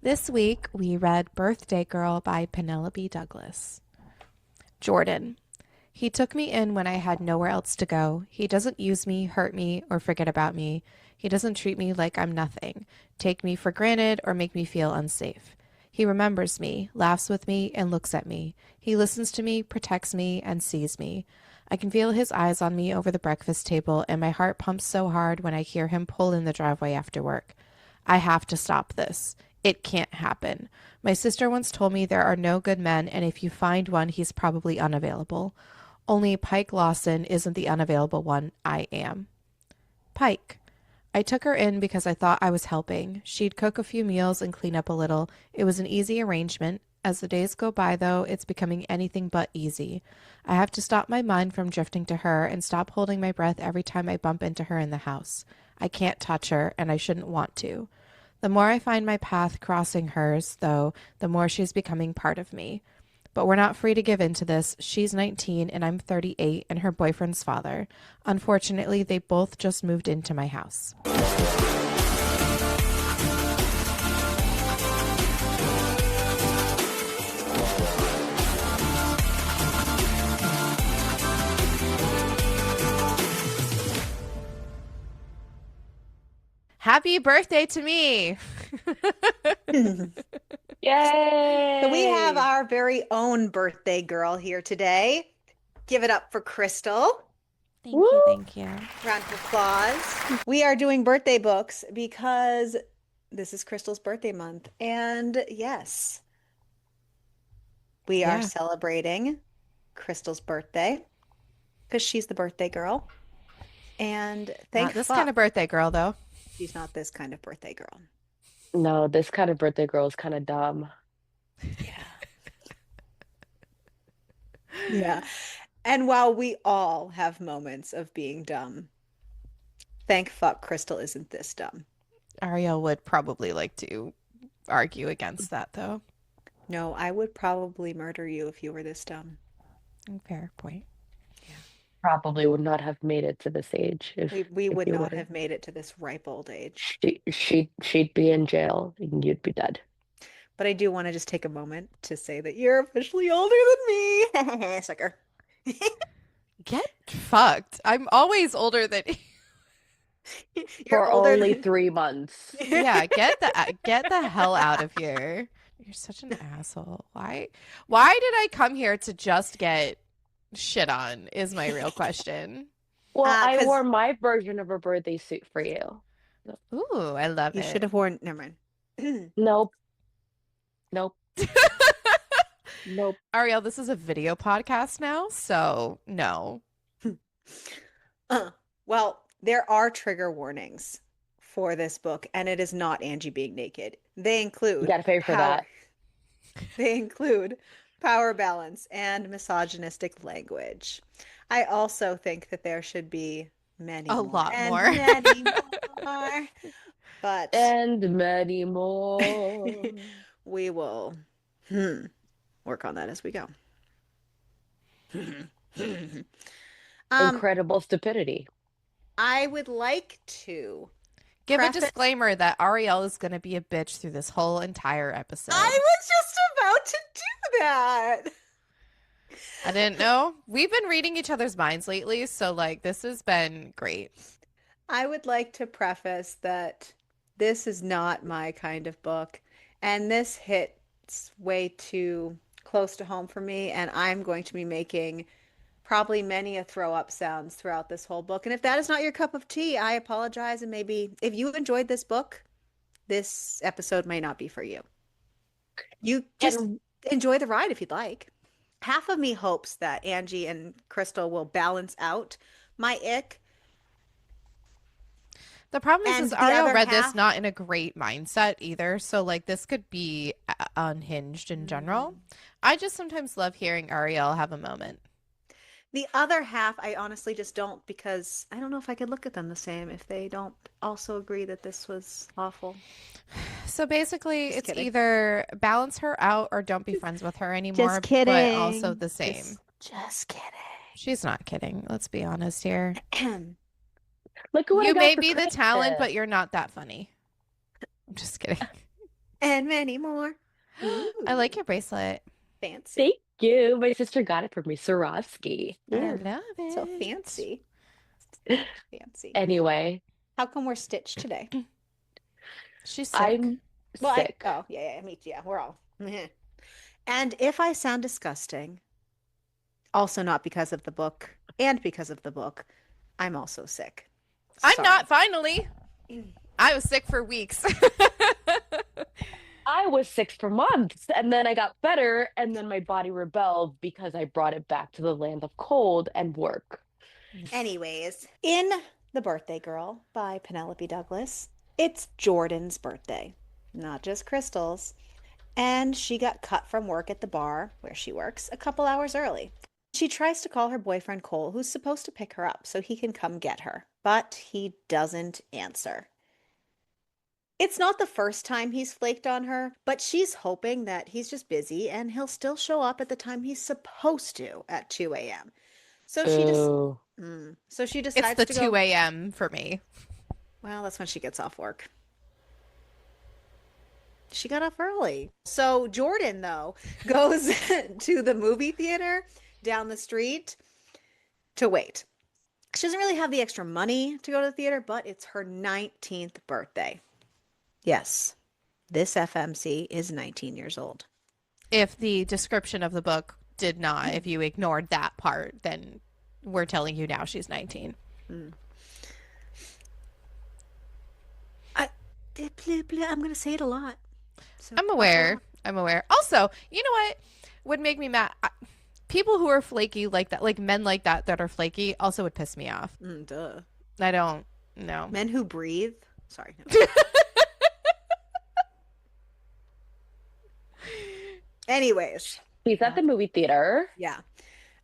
This week, we read Birthday Girl by Penelope Douglas. Jordan. He took me in when I had nowhere else to go. He doesn't use me, hurt me, or forget about me. He doesn't treat me like I'm nothing, take me for granted, or make me feel unsafe. He remembers me, laughs with me, and looks at me. He listens to me, protects me, and sees me. I can feel his eyes on me over the breakfast table, and my heart pumps so hard when I hear him pull in the driveway after work. I have to stop this. It can't happen. My sister once told me there are no good men, and if you find one, he's probably unavailable. Only Pike Lawson isn't the unavailable one. I am. Pike. I took her in because I thought I was helping. She'd cook a few meals and clean up a little. It was an easy arrangement. As the days go by, though, it's becoming anything but easy. I have to stop my mind from drifting to her and stop holding my breath every time I bump into her in the house. I can't touch her, and I shouldn't want to. The more I find my path crossing hers, though, the more she's becoming part of me. But we're not free to give in to this. She's 19 and I'm 38 and her boyfriend's father. Unfortunately, they both just moved into my house. Happy birthday to me! Yay! So we have our very own birthday girl here today. Give it up for Krystal. Thank Woo! you, thank you. Round of applause. We are doing birthday books because this is Krystal's birthday month. And yes, we are Yeah. celebrating Krystal's birthday because she's the birthday girl. And thank Not this fuck kind of birthday girl, though. she's not this kind of birthday girl. No, this kind of birthday girl is kind of dumb. Yeah. Yeah. And while we all have moments of being dumb, thank fuck Krystal isn't this dumb. Ariel would probably like to argue against that, though. No, I would probably murder you if you were this dumb. Fair point. Probably would not have made it to this age We if would you not were. have made it to this ripe old age. She'd be in jail and you'd be dead. But I do want to just take a moment to say that you're officially older than me. Sucker. Get fucked. I'm always older than You're For older only than 3 months. Yeah, get the hell out of here. You're such an asshole. Why did I come here to just get shit on is my real question. Well, I 'Cause wore my version of a birthday suit for you. Ooh, I love you should it. have worn, never mind. Nope. Nope. Nope. Ariel, this is a video podcast now, so no. Well, there are trigger warnings for this book, and it is not Angie being naked. They You include gotta pay for power. that. They include power balance and misogynistic language. I also think that there should be many A more lot and more. many more, but And many more. we will work on that as we go. Incredible stupidity. I would like to Give a preface. disclaimer that Ariel is going to be a bitch through this whole entire episode. I was just about to do that. I didn't know. We've been reading each other's minds lately, so like this has been great. I would like to preface that this is not my kind of book, and this hits way too close to home for me, and I'm going to be making probably many a throw up sounds throughout this whole book. And if that is not your cup of tea, I apologize, and maybe if you enjoyed this book, this episode may not be for you. You just And enjoy the ride if you'd like. Half of me hopes that Angie and Krystal will balance out my ick. The problem And is the Ariel other read this half, not in a great mindset either, so like this could be unhinged in general. I just sometimes love hearing Ariel have a moment. the other half, I honestly just don't, because I don't know if I could look at them the same if they don't also agree that this was awful. So basically, Just it's kidding. either balance her out or don't be friends with her anymore, Just kidding. but also the same. Just kidding. She's not kidding. Let's be honest here. look at what I You got may for be the talent, Christmas. but you're not that funny. I'm just kidding. and many more. I like Ooh, your bracelet. fancy. Thank you. My sister got it for me, Swarovski. I Yeah. love So it. fancy. Fancy. Anyway, How come we're stitched today? She's sick. I'm Well, sick. oh, yeah, yeah, me too. Yeah, we're all. Meh. And if I sound disgusting, also not because of the book and because of the book, I'm also sick. I'm not Sorry. finally. I was sick for weeks. I was sick for months and then I got better and then my body rebelled because I brought it back to the land of cold and work. Anyways, in The Birthday Girl by Penelope Douglas, it's Jordan's birthday, not just Krystal's. And she got cut from work at the bar where she works a couple hours early. She tries to call her boyfriend Cole, who's supposed to pick her up so he can come get her, but he doesn't answer. It's not the first time he's flaked on her, but she's hoping that he's just busy and he'll still show up at the time he's supposed to at 2 a.m. So she just, Boo. so she It's decides the to go. 2 a.m. for me. Well, that's when she gets off work. She got off early. So Jordan, though, goes to the movie theater down the street to wait. She doesn't really have the extra money to go to the theater, but it's her 19th birthday. Yes, this FMC is 19 years old. If the description of the book did not, if you ignored that part, then we're telling you now she's 19. Mm. I, I'm going to say it a lot. So I'm buckle aware. up. I'm aware. Also, you know what would make me mad? People who are flaky like that, like men like that are flaky, also would piss me off. Duh. I don't know. Men who breathe. Sorry. No. Anyways, He's at the movie theater. yeah.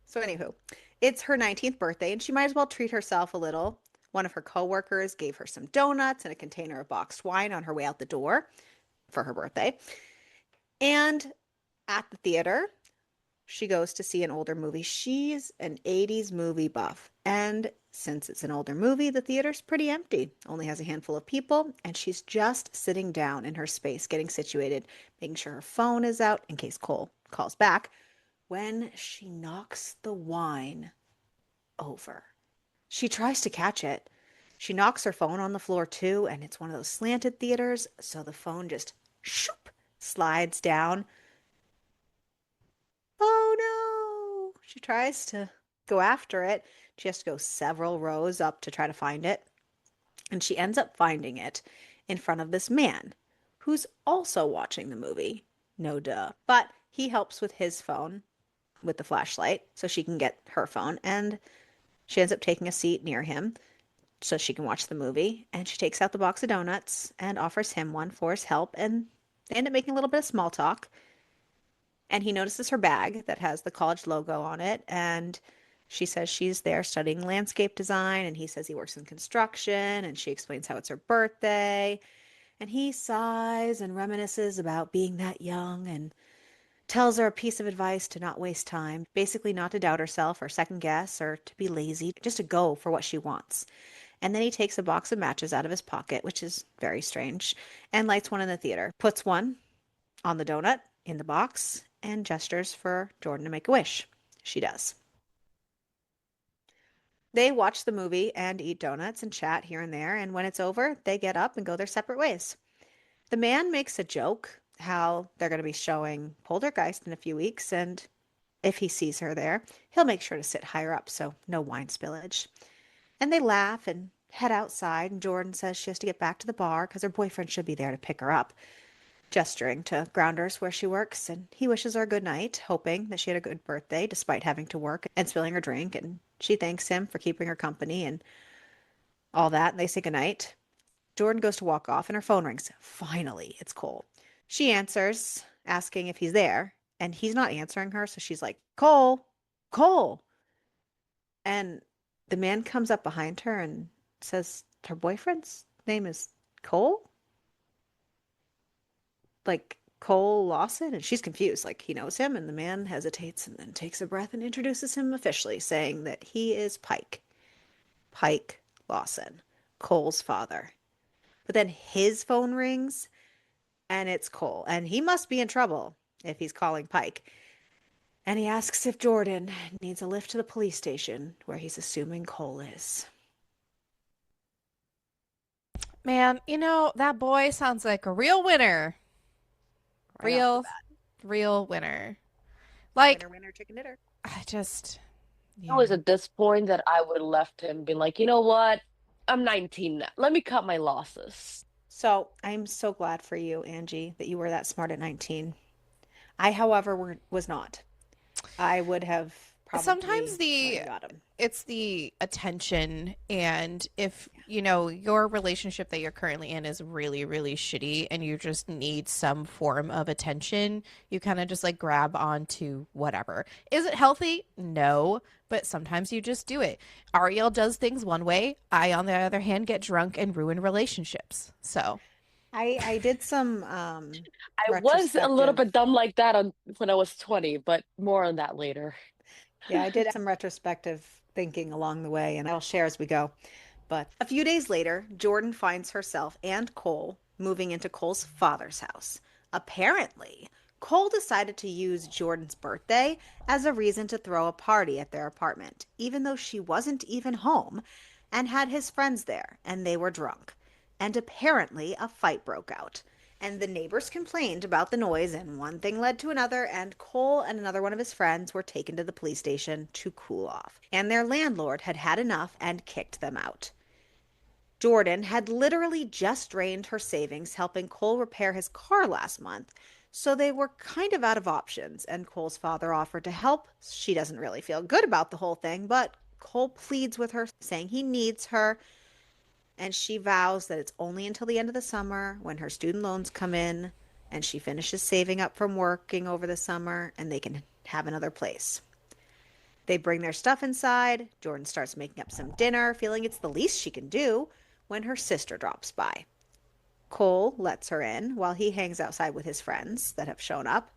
So, anywho, it's her 19th birthday, and she might as well treat herself a little. One of her coworkers gave her some donuts and a container of boxed wine on her way out the door for her birthday. And at the theater, she goes to see an older movie. She's an 80s movie buff. And since it's an older movie, the theater's pretty empty, only has a handful of people. And she's just sitting down in her space, getting situated, making sure her phone is out in case Cole calls back, when she knocks the wine over. She tries to catch it. She knocks her phone on the floor too, and it's one of those slanted theaters, so the phone just shoop, slides down. Oh no! She tries to go after it. She has to go several rows up to try to find it. And she ends up finding it in front of this man who's also watching the movie. No duh. But he helps with his phone with the flashlight so she can get her phone. And she ends up taking a seat near him so she can watch the movie. And she takes out the box of donuts and offers him one for his help. And they end up making a little bit of small talk. And he notices her bag that has the college logo on it. And she says she's there studying landscape design. And he says he works in construction. And she explains how it's her birthday. And he sighs and reminisces about being that young and tells her a piece of advice to not waste time, basically not to doubt herself or second guess or to be lazy, just to go for what she wants. And then he takes a box of matches out of his pocket, which is very strange, and lights one in the theater, puts one on the donut in the box, and gestures for Jordan to make a wish. She does. They watch the movie and eat donuts and chat here and there, and when it's over, they get up and go their separate ways. The man makes a joke how they're going to be showing Poltergeist in a few weeks, and if he sees her there, he'll make sure to sit higher up so no wine spillage. And they laugh and head outside, and Jordan says she has to get back to the bar because her boyfriend should be there to pick her up, gesturing to Grounders where she works, and he wishes her good night, hoping that she had a good birthday despite having to work and spilling her drink, and she thanks him for keeping her company and all that, and they say goodnight. Jordan goes to walk off, and her phone rings. Finally, it's Cole. She answers, asking if he's there, and he's not answering her, so she's like, Cole, Cole. And the man comes up behind her and says her boyfriend's name is Cole? Like Cole Lawson? And she's confused, like he knows him, and the man hesitates and then takes a breath and introduces him officially, saying that he is Pike. Pike Lawson, Cole's father. But then his phone rings and it's Cole. And he must be in trouble if he's calling Pike. And he asks if Jordan needs a lift to the police station where he's assuming Cole is. Man, that boy sounds like a real winner. Right off the Real, bat. real winner. Like, Winner, winner, chicken dinner. I just, It was yeah. at this point that I would have left him, been like, you know what? I'm 19 now. Let me cut my losses. So I'm so glad for you, Angie, that you were that smart at 19. I, however, was not. I would have Sometimes probably went and got him. it's the attention, and if your relationship that you're currently in is really really shitty and you just need some form of attention, you kind of just like grab onto whatever. Is it healthy? No, but sometimes you just do it. Ariel does things one way. I, on the other hand, get drunk and ruin relationships. So I did some I was a little retrospective. bit dumb like that when I was 20, but more on that later. Yeah, I did some retrospective thinking along the way, and I'll share as we go. But a few days later, Jordan finds herself and Cole moving into Cole's father's house. Apparently, Cole decided to use Jordan's birthday as a reason to throw a party at their apartment, even though she wasn't even home, and had his friends there, and they were drunk. And apparently, a fight broke out. And the neighbors complained about the noise, and one thing led to another, and Cole and another one of his friends were taken to the police station to cool off. And their landlord had had enough and kicked them out. Jordan had literally just drained her savings helping Cole repair his car last month, so they were kind of out of options, and Cole's father offered to help. She doesn't really feel good about the whole thing, but Cole pleads with her, saying he needs her, and she vows that it's only until the end of the summer when her student loans come in and she finishes saving up from working over the summer and they can have another place. They bring their stuff inside. Jordan starts making up some dinner, feeling it's the least she can do when her sister drops by. Cole lets her in while he hangs outside with his friends that have shown up.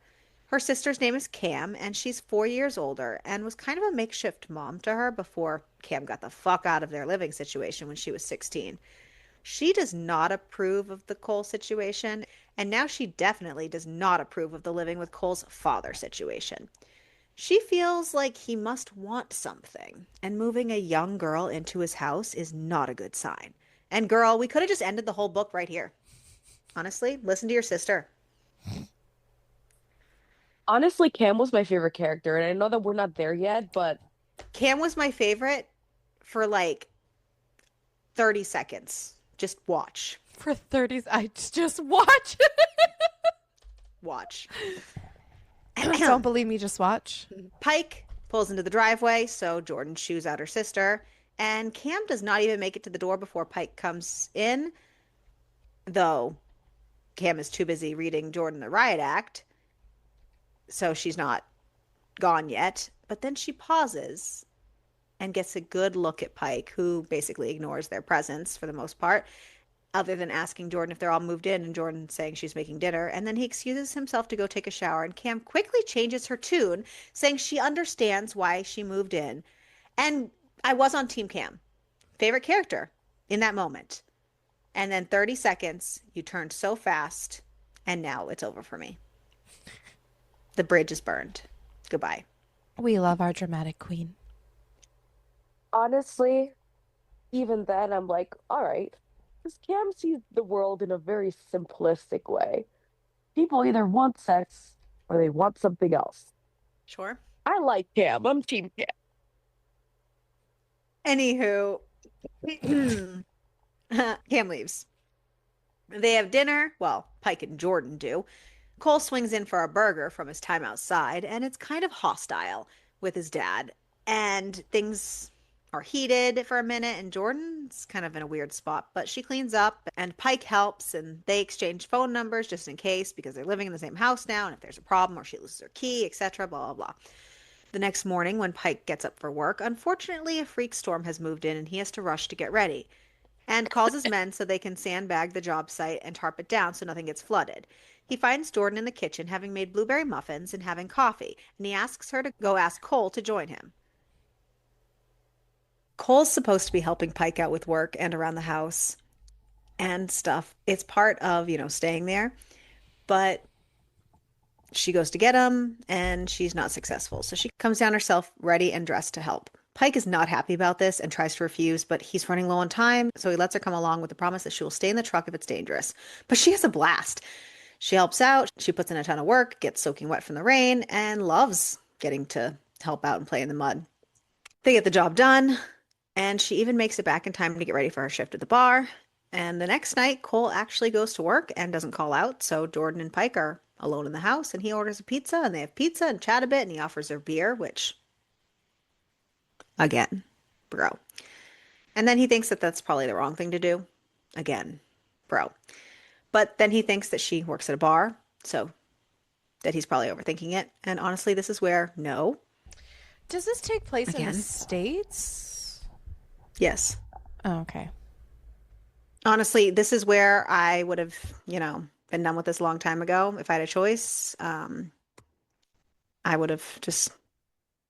Her sister's name is Cam, and she's 4 years older and was kind of a makeshift mom to her before Cam got the fuck out of their living situation when she was 16. She does not approve of the Cole situation, and now she definitely does not approve of the living with Cole's father situation. She feels like he must want something, and moving a young girl into his house is not a good sign. And girl, we could have just ended the whole book right here. Honestly, listen to your sister. Honestly, Cam was my favorite character, and I know that we're not there yet, but Cam was my favorite for like 30 seconds. Just watch. for 30s, I just watch. Watch. Don't believe me, just watch. Pike pulls into the driveway, so Jordan shoos out her sister. And Cam does not even make it to the door before Pike comes in, though Cam is too busy reading Jordan the Riot Act, so she's not gone yet. But then she pauses and gets a good look at Pike, who basically ignores their presence for the most part, other than asking Jordan if they're all moved in and Jordan saying she's making dinner. And then he excuses himself to go take a shower, and Cam quickly changes her tune, saying she understands why she moved in. And I was on Team Cam. Favorite character in that moment. And then 30 seconds, you turned so fast, and now it's over for me. The bridge is burned. Goodbye. We love our dramatic queen. honestly, even then, I'm like, all right, because Cam sees the world in a very simplistic way. People either want sex or they want something else. Sure. I like Cam. I'm Team Cam. Anywho, Cam leaves. They have dinner. Well, Pike and Jordan do. Cole swings in for a burger from his time outside, and it's kind of hostile with his dad. And things are heated for a minute, and Jordan's kind of in a weird spot, but she cleans up, and Pike helps, and they exchange phone numbers just in case because they're living in the same house now, and if there's a problem or she loses her key, etc., blah, blah, blah. The next morning, when Pike gets up for work, unfortunately, a freak storm has moved in, and he has to rush to get ready and calls his men so they can sandbag the job site and tarp it down so nothing gets flooded. He finds Jordan in the kitchen having made blueberry muffins and having coffee, and he asks her to go ask Cole to join him. Cole's supposed to be helping Pike out with work and around the house and stuff. It's part of, staying there. but she goes to get him and she's not successful. So she comes down herself, ready and dressed to help. Pike is not happy about this and tries to refuse, but he's running low on time, so he lets her come along with the promise that she will stay in the truck if it's dangerous. But she has a blast. She helps out, she puts in a ton of work, gets soaking wet from the rain, and loves getting to help out and play in the mud. They get the job done, and she even makes it back in time to get ready for her shift at the bar. And the next night, Cole actually goes to work and doesn't call out, so Jordan and Pike are alone in the house, and he orders a pizza, and they have pizza and chat a bit, and he offers her beer, which, again, bro. And then he thinks that that's probably the wrong thing to do. Again, bro. But then he thinks that she works at a bar, so that he's probably overthinking it. And honestly, this is where no. Does this take place in the Again. States? Yes. Oh, okay. Honestly, this is where I would have, been done with this a long time ago if I had a choice. I would have just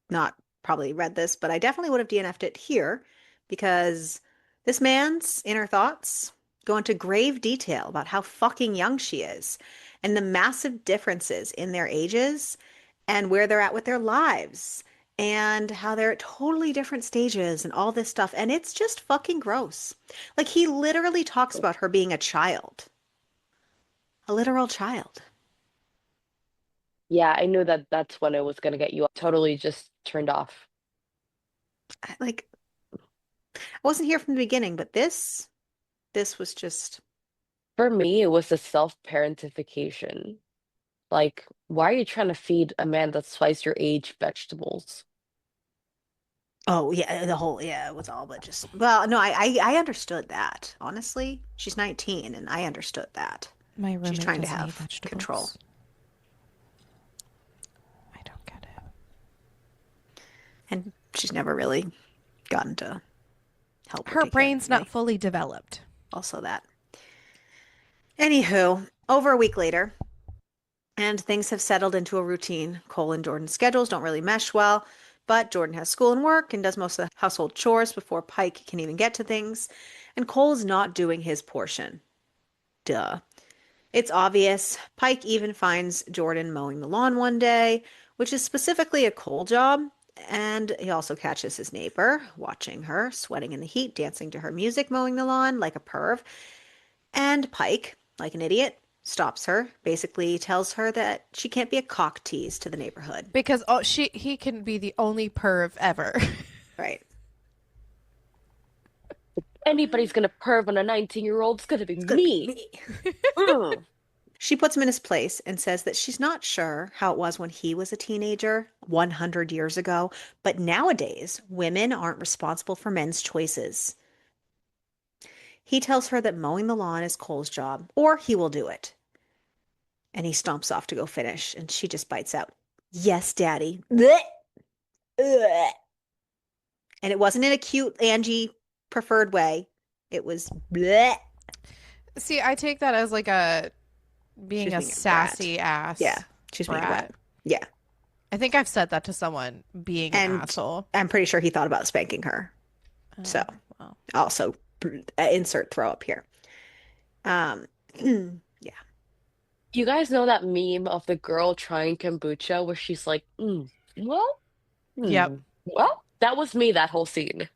not probably read this, but I definitely would have DNF'd it here because this man's inner thoughts go into grave detail about how fucking young she is and the massive differences in their ages and where they're at with their lives and how they're at totally different stages and all this stuff. And it's just fucking gross. Like he literally talks about her being a child, a literal child. Yeah, I knew that that's when it was gonna get you totally just turned off. Like I wasn't here from the beginning, but this was just For me, it was the self-parentification. Like, why are you trying to feed a man that's twice your age vegetables? oh yeah, the whole yeah, it was all but just well, no, I understood that. Honestly, she's 19 and I understood that. My She's roommate trying to doesn't eat have control. vegetables. I don't get it. And she's never really gotten to help her Her take care of brain's not anybody. fully developed. Also that. Anywho, over a week later, and things have settled into a routine. Cole and Jordan's schedules don't really mesh well, but Jordan has school and work and does most of the household chores before Pike can even get to things. And Cole's not doing his portion. Duh. It's obvious. Pike even finds Jordan mowing the lawn one day, which is specifically a Cole job. And he also catches his neighbor watching her, sweating in the heat, dancing to her music, mowing the lawn like a perv. And Pike, like an idiot, stops her, basically tells her that she can't be a cock tease to the neighborhood. Because he can be the only perv ever. Right. Anybody's gonna perv on a 19-year-old, it's gonna be It's gonna be me. me. Mm. She puts him in his place and says that she's not sure how it was when he was a teenager 100 years ago, but nowadays women aren't responsible for men's choices. He tells her that mowing the lawn is Cole's job, or he will do it. And he stomps off to go finish, and she just bites out, "Yes, Daddy." Blech. Ugh. And it wasn't in a cute Angie preferred way. It was bleh. See, I take that as like a She being was a being a brat. sassy ass Yeah, she's being a brat. brat. Yeah. I think I've said that to someone, being an And asshole. I'm pretty sure he thought about spanking her. So Oh, well. also insert throw up here. Um, yeah. You guys know that meme of the girl trying kombucha where she's like, well, Yep. well, that was me that whole scene.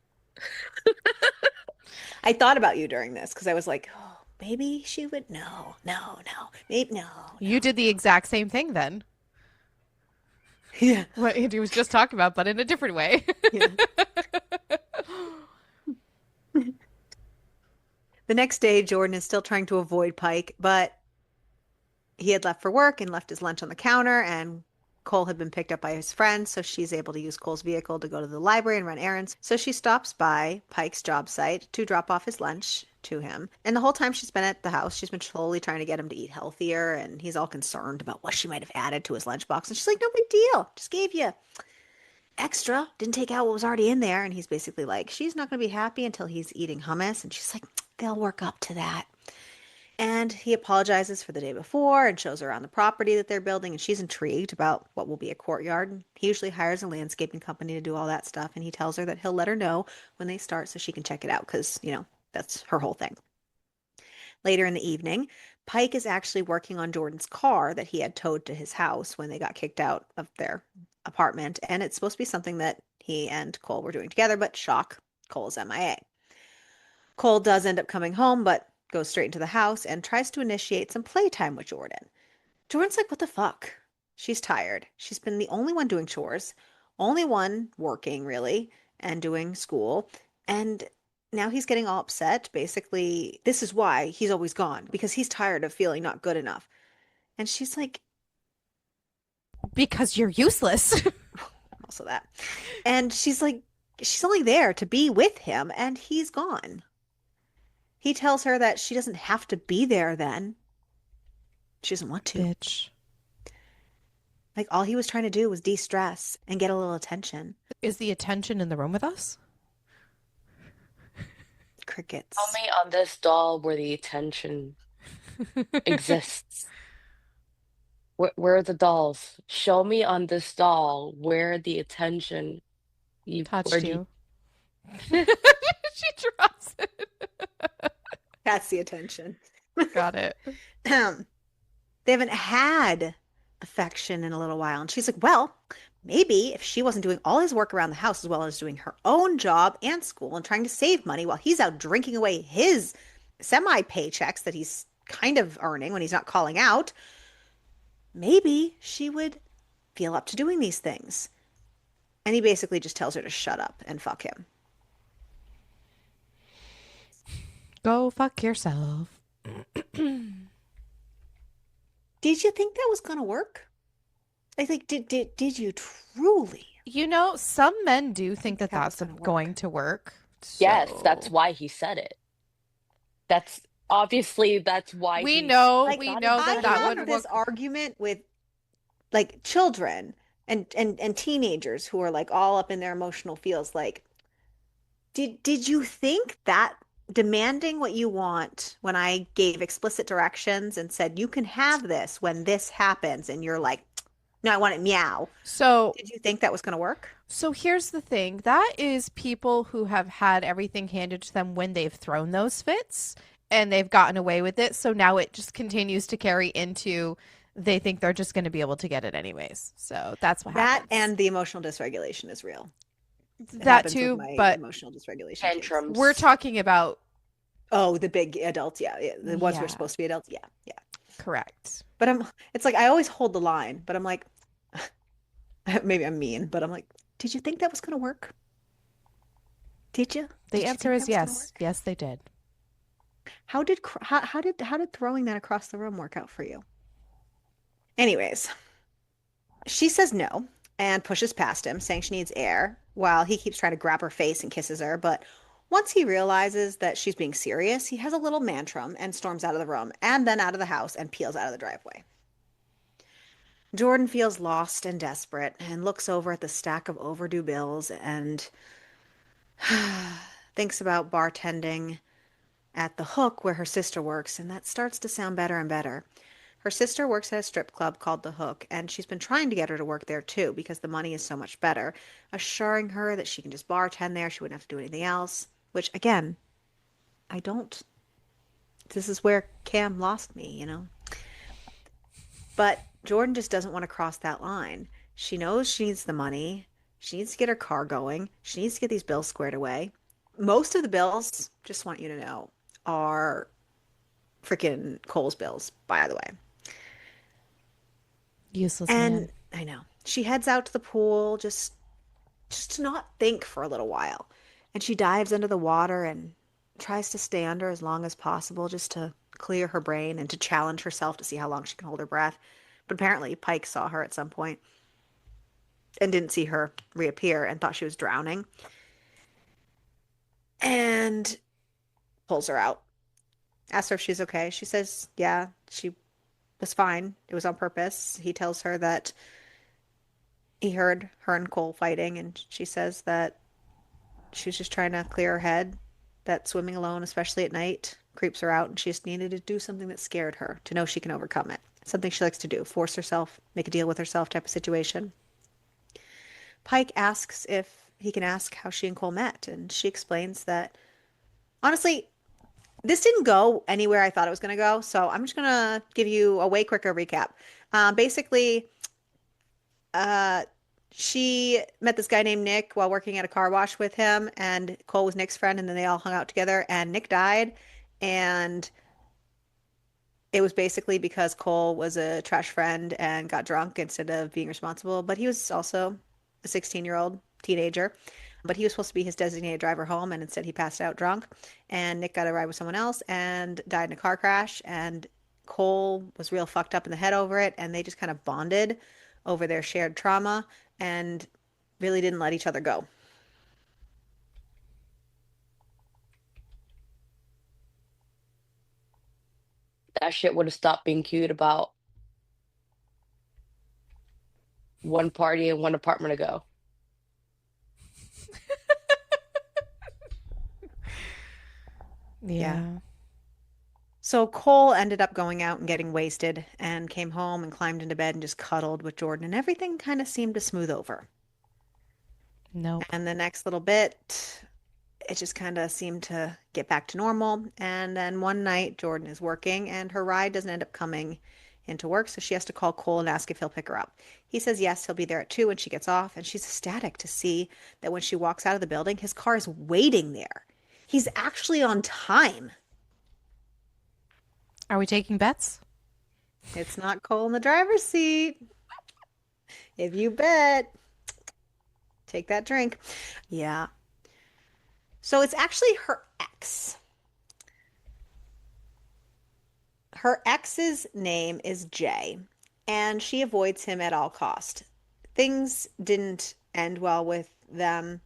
I thought about you during this because I was like, oh, maybe she would. No, no, no, maybe no, You did the exact same thing then. no. Yeah. What Andy was just talking about, but in a different way. Yeah. The next day, Jordan is still trying to avoid Pike, but he had left for work and left his lunch on the counter, and Cole had been picked up by his friend, so she's able to use Cole's vehicle to go to the library and run errands. So she stops by Pike's job site to drop off his lunch to him. And the whole time she's been at the house, she's been slowly trying to get him to eat healthier, and he's all concerned about what she might have added to his lunchbox. And she's like, no big deal. Just gave you extra. Didn't take out what was already in there. And he's basically like, she's not going to be happy until he's eating hummus. And she's like, they'll work up to that. And he apologizes for the day before and shows her around the property that they're building. And she's intrigued about what will be a courtyard. He usually hires a landscaping company to do all that stuff. And he tells her that he'll let her know when they start so she can check it out because, that's her whole thing. Later in the evening, Pike is actually working on Jordan's car that he had towed to his house when they got kicked out of their apartment. And it's supposed to be something that he and Cole were doing together, but shock, Cole's MIA. Cole does end up coming home, but goes straight into the house and tries to initiate some playtime with Jordan. Jordan's like, what the fuck? She's tired. She's been the only one doing chores, only one working really, and doing school. And now he's getting all upset. Basically, this is why he's always gone, because he's tired of feeling not good enough. And she's like, Because you're useless. also that. And she's like, she's only there to be with him, and he's gone. He tells her that she doesn't have to be there then. She doesn't want to. Bitch. Like, all he was trying to do was de-stress and get a little attention. Is the attention in the room with us? Tell Crickets. me on this doll where the attention exists. Where are the dolls? Show me on this doll where the attention where Touched do you. She drops it. That's the attention. Got it. They haven't had affection in a little while. And she's like, well, maybe if she wasn't doing all his work around the house as well as doing her own job and school and trying to save money while he's out drinking away his semi paychecks that he's kind of earning when he's not calling out, maybe she would feel up to doing these things. And he basically just tells her to shut up and fuck him. Go fuck yourself. Did you think that was gonna work? Like did you truly You know, some men do think that that was that's gonna work? going to work. Yes, that's So why he said it. That's obviously that's why we he know, Like, we thought know it that I better. that have would this work. argument with like children and teenagers who are like all up in their emotional feels. Like, did you think that demanding what you want when I gave explicit directions and said you can have this when this happens, and you're like, no, I want it meow. So, Did you think that was going to work? so here's the thing. That is people who have had everything handed to them when they've thrown those fits and they've gotten away with it. So now it just continues to carry into they think they're just going to be able to get it anyways. So that's what That happens. and the emotional dysregulation is real. It That happens with too, my but emotional dysregulation case. we're Tantrums. talking about, Oh, the big adults, yeah, the ones who are yeah, supposed to be adults, yeah, yeah. correct. But it's like I always hold the line, but I'm like, maybe I'm mean, but I'm like, did you think that was gonna work? Did you? The Did you answer think is that was gonna yes. work? Yes, they did. How did throwing that across the room work out for you? Anyways, she says no and pushes past him, saying she needs air, while he keeps trying to grab her face and kisses her. But once he realizes that she's being serious, he has a little mantrum and storms out of the room and then out of the house and peels out of the driveway. Jordan feels lost and desperate and looks over at the stack of overdue bills and thinks about bartending at the Hook where her sister works, and that starts to sound better and better. Her sister works at a strip club called The Hook, and she's been trying to get her to work there too because the money is so much better, assuring her that she can just bartend there, she wouldn't have to do anything else, which again, I don't. This is where Cam lost me, you know? But Jordan just doesn't want to cross that line. She knows she needs the money. She needs to get her car going. She needs to get these bills squared away. Most of the bills, just want you to know, are freaking Cole's bills, by the way. Useless man. And I know. She heads out to the pool just to not think for a little while. And she dives into the water and tries to stay under as long as possible just to clear her brain and to challenge herself to see how long she can hold her breath. But apparently Pike saw her at some point and didn't see her reappear and thought she was drowning and pulls her out. Asks her if she's okay. She says, yeah, she was fine. It was on purpose. He tells her that he heard her and Cole fighting, and she says that she was just trying to clear her head, that swimming alone, especially at night, creeps her out, and she just needed to do something that scared her, to know she can overcome it. Something she likes to do, force herself, make a deal with herself type of situation. Pike asks if he can ask how she and Cole met, and she explains that honestly, This didn't go anywhere I thought it was going to go, so I'm just going to give you a way quicker recap. Basically, uh, she met this guy named Nick while working at a car wash with him, and Cole was Nick's friend, and then they all hung out together, and Nick died, and it was basically because Cole was a trash friend and got drunk instead of being responsible, but he was also a 16-year-old teenager. But he was supposed to be his designated driver home, and instead he passed out drunk. And Nick got a ride with someone else and died in a car crash. And Cole was real fucked up in the head over it, and they just kind of bonded over their shared trauma and really didn't let each other go. That shit would have stopped being cute about one party and one apartment ago. Yeah. Yeah. So Cole ended up going out and getting wasted and came home and climbed into bed and just cuddled with Jordan, and everything kind of seemed to smooth over. Nope. And the next little bit, it just kind of seemed to get back to normal. And then one night, Jordan is working and her ride doesn't end up coming into work. So she has to call Cole and ask if he'll pick her up. He says yes, he'll be there at 2 when she gets off. And she's ecstatic to see that when she walks out of the building, his car is waiting there. He's actually on time. Are we taking bets? It's not Cole in the driver's seat. If you bet, take that drink. Yeah. So it's actually her ex. Her ex's name is Jay, and she avoids him at all cost. Things didn't end well with them.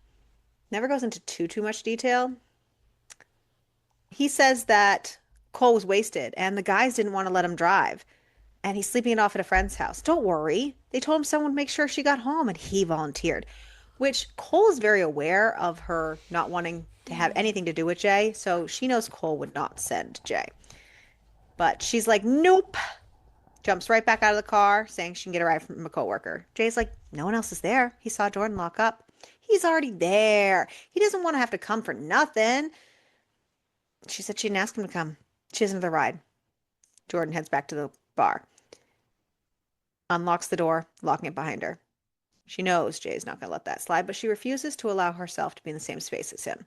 Never goes into too much detail. He says that Cole was wasted and the guys didn't want to let him drive, and he's sleeping it off at a friend's house. Don't worry. They told him someone would make sure she got home, and he volunteered, which Cole is very aware of her not wanting to have anything to do with Jay, so she knows Cole would not send Jay. But she's like, nope. Jumps right back out of the car, saying she can get a ride from a coworker. Jay's like, no one else is there. He saw Jordan lock up. He's already there. He doesn't want to have to come for nothing. She said she didn't ask him to come. She has another ride. Jordan heads back to the bar, unlocks the door, locking it behind her. She knows Jay's not going to let that slide, but she refuses to allow herself to be in the same space as him.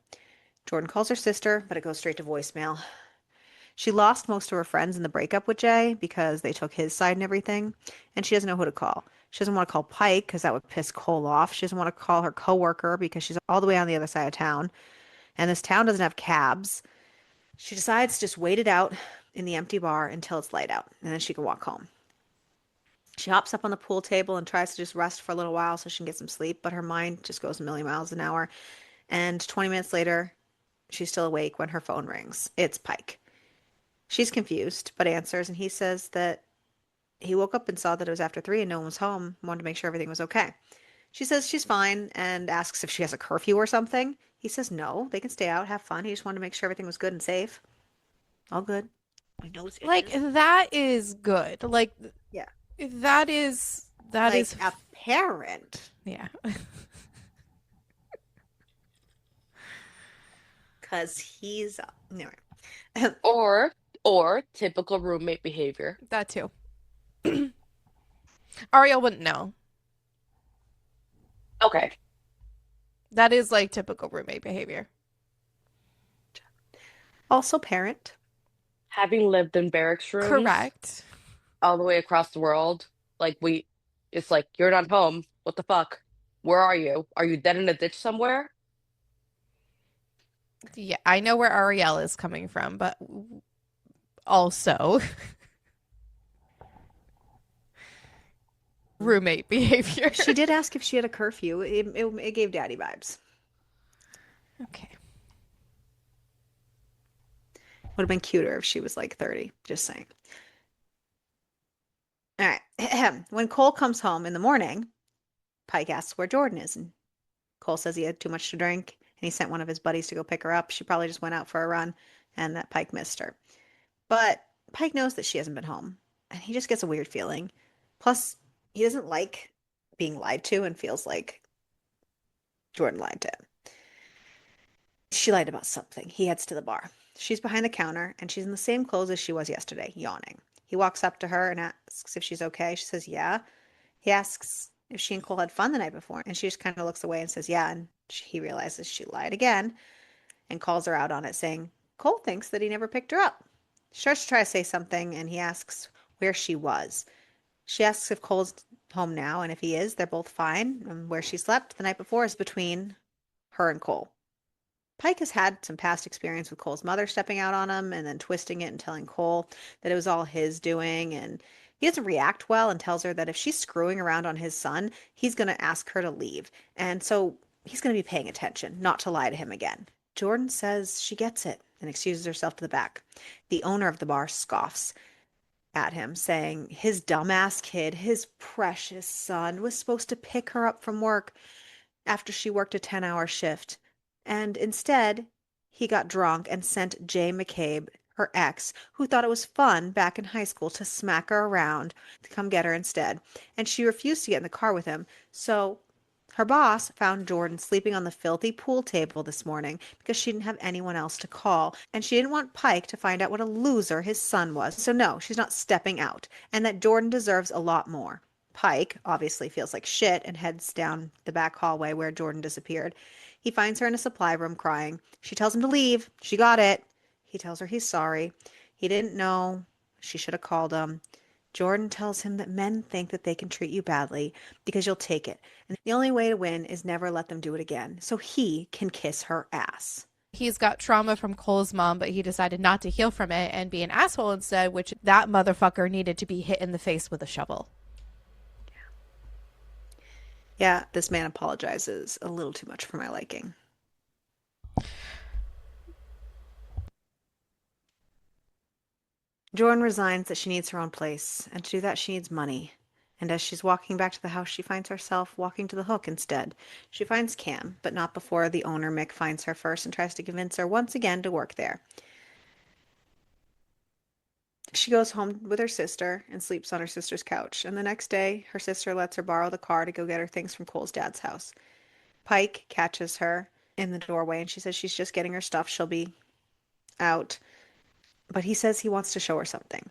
Jordan calls her sister, but it goes straight to voicemail. She lost most of her friends in the breakup with Jay because they took his side and everything, and she doesn't know who to call. She doesn't want to call Pike because that would piss Cole off. She doesn't want to call her coworker because she's all the way on the other side of town, and this town doesn't have cabs. She decides to just wait it out in the empty bar until it's light out, and then she can walk home. She hops up on the pool table and tries to just rest for a little while so she can get some sleep, but her mind just goes a million miles an hour. And 20 minutes later, she's still awake when her phone rings. It's Pike. She's confused, but answers, and he says that he woke up and saw that it was after 3 and no one was home, wanted to make sure everything was okay. She says she's fine and asks if she has a curfew or something. He says no, they can stay out, have fun. He just wanted to make sure everything was good and safe. All good. My nose Like itches. that is good. Like Yeah. that Like is a parent. yeah. Because he's. Anyway. Or or typical roommate behavior. That too. Ariel wouldn't know. Okay. That is like typical roommate behavior. Also parent. Having lived in barracks rooms Correct. all the way across the world, like it's like you're not home. What the fuck? Where are you? Are you dead in a ditch somewhere? Yeah, I know where Ariel is coming from, but also roommate behavior. She did ask if she had a curfew. It gave daddy vibes. Okay. Would have been cuter if she was like 30. Just saying. All right. When Cole comes home in the morning, Pike asks where Jordan is, and Cole says he had too much to drink and he sent one of his buddies to go pick her up. She probably just went out for a run and that Pike missed her. But Pike knows that she hasn't been home and he just gets a weird feeling. Plus, he doesn't like being lied to and feels like Jordan lied to him. She lied about something. He heads to the bar. She's behind the counter and she's in the same clothes as she was yesterday, yawning. He walks up to her and asks if she's okay. She says, yeah. He asks if she and Cole had fun the night before, and she just kind of looks away and says, yeah. And he realizes she lied again and calls her out on it, saying Cole thinks that he never picked her up. She starts to try to say something, and he asks where she was. She asks if Cole's home now, and if he is, they're both fine. And where she slept the night before is between her and Cole. Pike has had some past experience with Cole's mother stepping out on him and then twisting it and telling Cole that it was all his doing. And he doesn't react well and tells her that if she's screwing around on his son, he's going to ask her to leave. And so he's going to be paying attention, not to lie to him again. Jordan says she gets it and excuses herself to the back. The owner of the bar scoffs at him, saying his dumbass kid, his precious son, was supposed to pick her up from work after she worked a 10-hour shift. And instead, he got drunk and sent Jay McCabe, her ex, who thought it was fun back in high school to smack her around, to come get her instead. And she refused to get in the car with him. So her boss found Jordan sleeping on the filthy pool table this morning because she didn't have anyone else to call. And she didn't want Pike to find out what a loser his son was. So no, she's not stepping out. And that Jordan deserves a lot more. Pike obviously feels like shit and heads down the back hallway where Jordan disappeared. He finds her in a supply room crying. She tells him to leave. She got it. He tells her he's sorry. He didn't know. She should have called him. Jordan tells him that men think that they can treat you badly because you'll take it. And the only way to win is never let them do it again. So he can kiss her ass. He's got trauma from Cole's mom, but he decided not to heal from it and be an asshole instead, which that motherfucker needed to be hit in the face with a shovel. Yeah, this man apologizes a little too much for my liking. Jordan resigns that she needs her own place, and to do that she needs money. And as she's walking back to the house, she finds herself walking to the hook instead. She finds Cam, but not before the owner, Mick, finds her first and tries to convince her once again to work there. She goes home with her sister and sleeps on her sister's couch. And the next day, her sister lets her borrow the car to go get her things from Cole's dad's house. Pike catches her in the doorway and she says she's just getting her stuff. She'll be out. But he says he wants to show her something.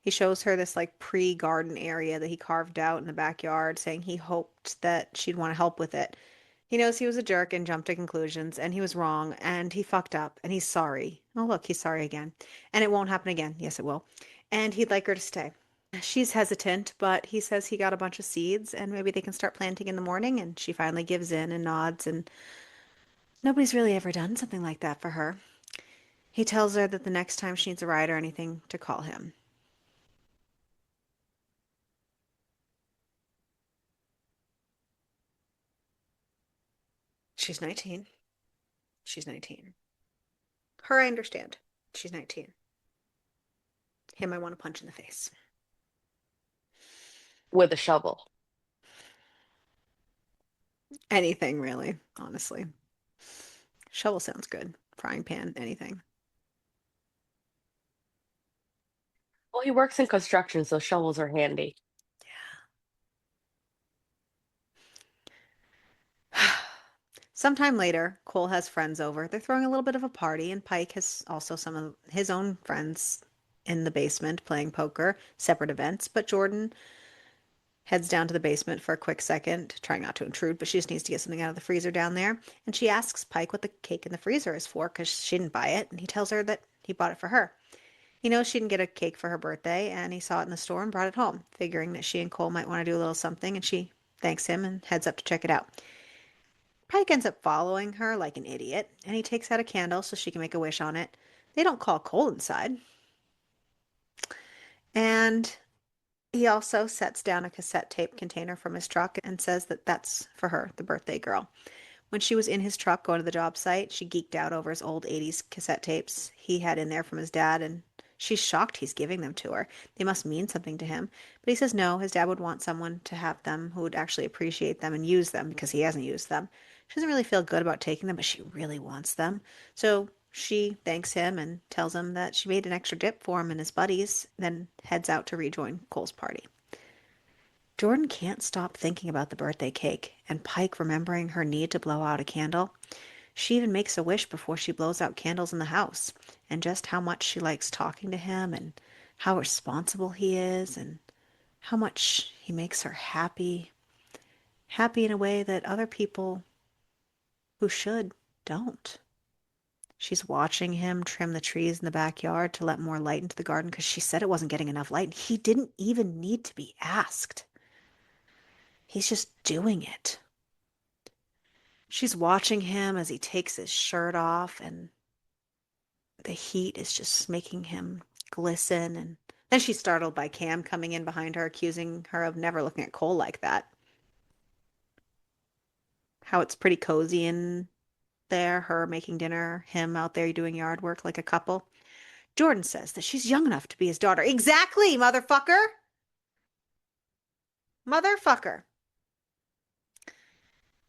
He shows her this like pre-garden area that he carved out in the backyard, saying he hoped that she'd want to help with it. He knows he was a jerk and jumped to conclusions, and he was wrong, and he fucked up, and he's sorry. Oh, look, he's sorry again. And it won't happen again. Yes, it will. And he'd like her to stay. She's hesitant, but he says he got a bunch of seeds, and maybe they can start planting in the morning, and she finally gives in and nods, and nobody's really ever done something like that for her. He tells her that the next time she needs a ride or anything, to call him. She's 19. She's 19. Her, I understand. She's 19. Him, I want to punch in the face. with a shovel. Anything, really, honestly. Shovel sounds good. Frying pan, anything. Well, he works in construction, so shovels are handy. Sometime later, Cole has friends over. They're throwing a little bit of a party, and Pike has also some of his own friends in the basement playing poker, separate events. But Jordan heads down to the basement for a quick second, trying not to intrude, but she just needs to get something out of the freezer down there. And she asks Pike what the cake in the freezer is for because she didn't buy it, and he tells her that he bought it for her. He knows she didn't get a cake for her birthday, and he saw it in the store and brought it home, figuring that she and Cole might want to do a little something, and she thanks him and heads up to check it out. Pike ends up following her like an idiot, and he takes out a candle so she can make a wish on it. They don't call Cole inside. And he also sets down a cassette tape container from his truck and says that that's for her, the birthday girl. When she was in his truck going to the job site, she geeked out over his old 80s cassette tapes he had in there from his dad, and she's shocked he's giving them to her. They must mean something to him. But he says no, his dad would want someone to have them who would actually appreciate them and use them because he hasn't used them. She doesn't really feel good about taking them, but she really wants them. So she thanks him and tells him that she made an extra dip for him and his buddies, then heads out to rejoin Cole's party. Jordan can't stop thinking about the birthday cake and Pike remembering her need to blow out a candle. She even makes a wish before she blows out candles in the house, and just how much she likes talking to him, and how responsible he is, and how much he makes her happy. Happy in a way that other people who should don't. She's watching him trim the trees in the backyard to let more light into the garden because she said it wasn't getting enough light. He didn't even need to be asked. He's just doing it. She's watching him as he takes his shirt off, and the heat is just making him glisten. And then she's startled by Cam coming in behind her, accusing her of never looking at Cole like that. How it's pretty cozy in there, her making dinner, him out there doing yard work like a couple. Jordan says that she's young enough to be his daughter. Exactly, motherfucker! Motherfucker.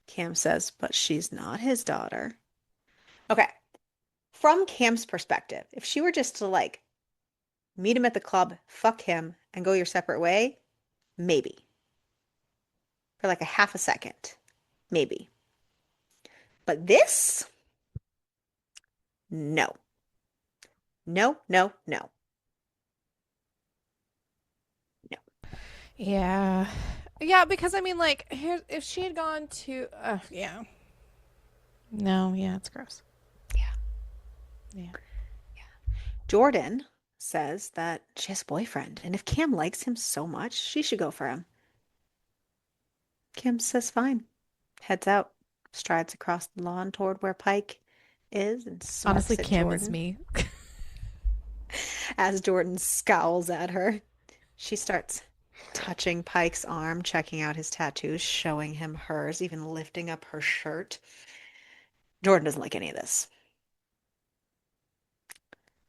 Cam says, but she's not his daughter. Okay, from Cam's perspective, if she were just to like meet him at the club, fuck him, and go your separate way, maybe. For like a half a second. Maybe. But this? No. No, no, no, no. Yeah. Yeah, because I mean, like, here, if she had gone to, yeah. No, yeah, it's gross. Yeah. Yeah. Jordan says that she has a boyfriend, and if Cam likes him so much, she should go for him. Cam says fine. Heads out, strides across the lawn toward where Pike is, and Honestly, smirks at Cam is Jordan me. as Jordan scowls at her. She starts touching Pike's arm, checking out his tattoos, showing him hers, even lifting up her shirt. Jordan doesn't like any of this.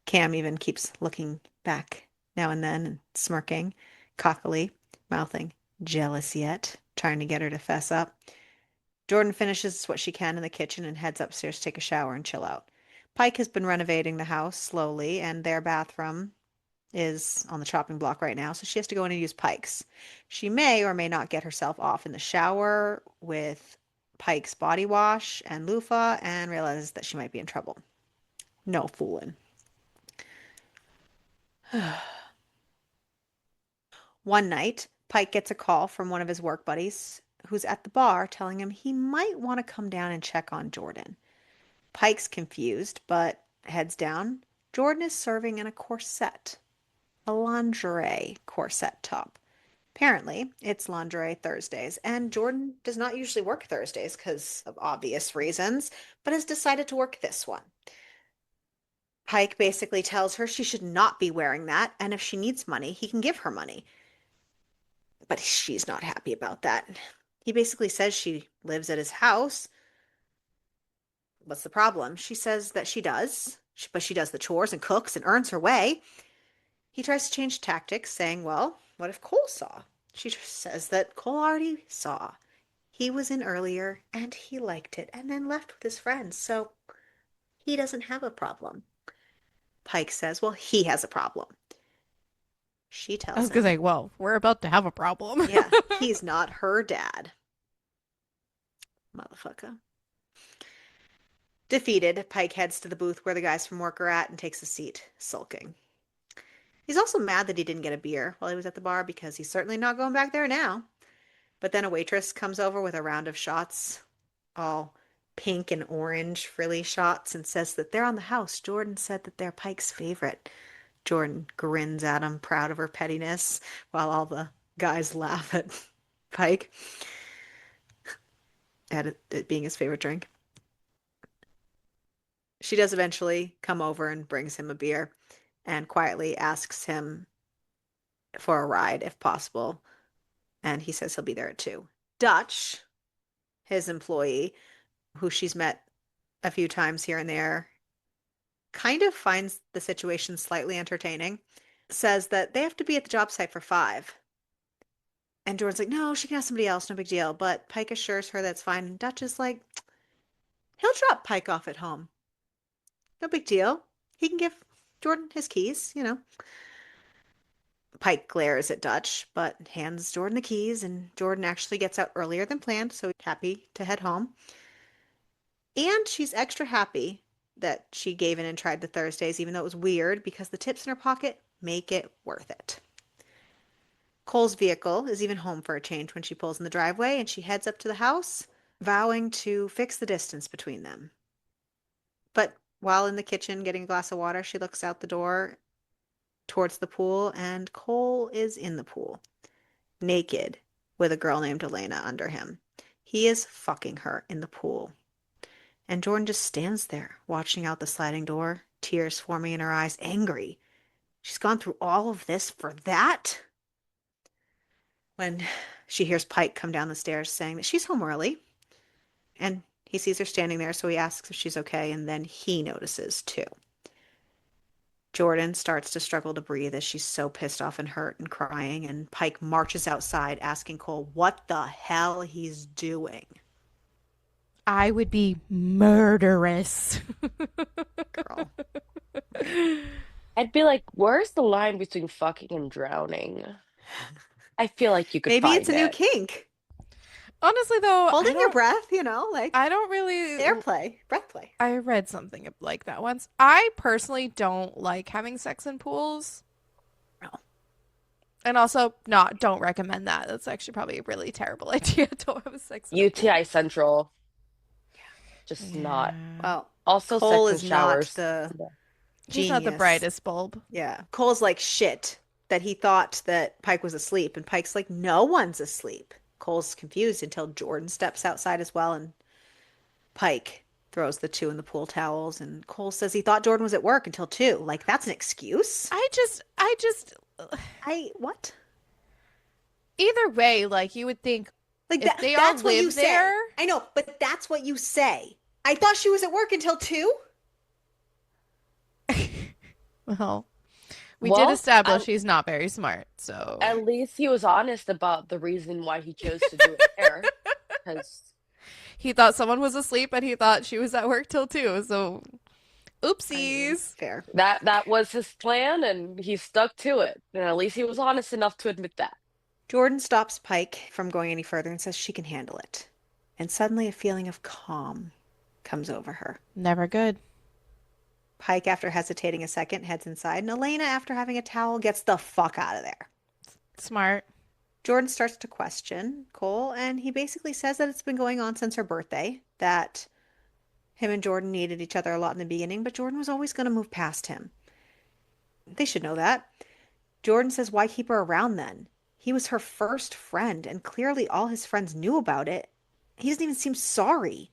Cam even keeps looking back now and then and smirking, cockily, mouthing, jealous yet, trying to get her to fess up. Jordan finishes what she can in the kitchen and heads upstairs to take a shower and chill out. Pike has been renovating the house slowly, and their bathroom is on the chopping block right now, so she has to go in and use Pike's. She may or may not get herself off in the shower with Pike's body wash and loofah and realizes that she might be in trouble. No fooling. One night, Pike gets a call from one of his work buddies who's at the bar telling him he might want to come down and check on Jordan. Pike's confused, but heads down. Jordan is serving in a corset, a lingerie corset top. Apparently, it's lingerie Thursdays, and Jordan does not usually work Thursdays because of obvious reasons, but has decided to work this one. Pike basically tells her she should not be wearing that, and if she needs money, he can give her money. But she's not happy about that. He basically says she lives at his house. What's the problem? She says that she does, but she does the chores and cooks and earns her way. He tries to change tactics, saying, well, what if Cole saw? She says that Cole already saw. He was in earlier and he liked it and then left with his friends, so he doesn't have a problem. Pike says, well, he has a problem. She I tells was gonna him, say, well, we're about to have a problem. yeah, he's not her dad. Motherfucker. Defeated, Pike heads to the booth where the guys from work are at and takes a seat, sulking. He's also mad that he didn't get a beer while he was at the bar because he's certainly not going back there now. But then a waitress comes over with a round of shots, all pink and orange frilly shots, and says that they're on the house. Jordan said that they're Pike's favorite. Jordan grins at him, proud of her pettiness, while all the guys laugh at Pike at it being his favorite drink. She does eventually come over and brings him a beer and quietly asks him for a ride if possible. And he says he'll be there at 2. Dutch, his employee, who she's met a few times here and there, kind of finds the situation slightly entertaining, says that they have to be at the job site for 5. And Jordan's like, no, she can ask somebody else, no big deal. But Pike assures her that's fine. And Dutch is like, he'll drop Pike off at home. No big deal. He can give Jordan his keys. Pike glares at Dutch, but hands Jordan the keys, and Jordan actually gets out earlier than planned, so he's happy to head home. And she's extra happy that she gave in and tried the Thursdays, even though it was weird, because the tips in her pocket make it worth it. Cole's vehicle is even home for a change when she pulls in the driveway, and she heads up to the house, vowing to fix the distance between them. But while in the kitchen getting a glass of water, she looks out the door towards the pool, and Cole is in the pool, naked, with a girl named Elena under him. He is fucking her in the pool. And Jordan just stands there, watching out the sliding door, tears forming in her eyes, angry. She's gone through all of this for that? When she hears Pike come down the stairs saying that she's home early, and he sees her standing there, so he asks if she's okay, and then he notices too. Jordan starts to struggle to breathe as she's so pissed off and hurt and crying, and Pike marches outside asking Cole what the hell he's doing. I would be murderous. Girl. I'd be like, where's the line between fucking and drowning? I feel like you could Maybe it's find a new it. kink. Honestly, though, Holding your breath, like I don't really. airplay, breath play. I read something like that once. I personally don't like having sex in pools. No. And also, don't recommend that. That's actually probably a really terrible idea. Don't have sex in a pool. UTI Central, just not. Yeah. Well, Also, Cole sex in is not showers. the He's not the genius. brightest bulb. Yeah. Cole's like shit that he thought that Pike was asleep, and Pike's like, no one's asleep. Cole's confused until Jordan steps outside as well, and Pike throws the two in the pool towels, and Cole says he thought Jordan was at work until 2. Like, that's an excuse? What? Either way, like you would think Like, if they all that's what you live say. there. I know, but that's what you say. I thought she was at work until 2. Well, we did Well, establish he's not very smart, so at least he was honest about the reason why he chose to do it there. Because he thought someone was asleep and he thought she was at work till 2. So, oopsies. Fair. that was his plan, and he stuck to it. And at least he was honest enough to admit that. Jordan stops Pike from going any further and says she can handle it. And suddenly a feeling of calm comes over her. Never good. Pike, after hesitating a second, heads inside, and Elena, after having a towel, gets the fuck out of there. Smart. Jordan starts to question Cole, and he basically says that it's been going on since her birthday, that him and Jordan needed each other a lot in the beginning, but Jordan was always going to move past him. They should know that. Jordan says, why keep her around then? He was her first friend, and clearly all his friends knew about it. He doesn't even seem sorry.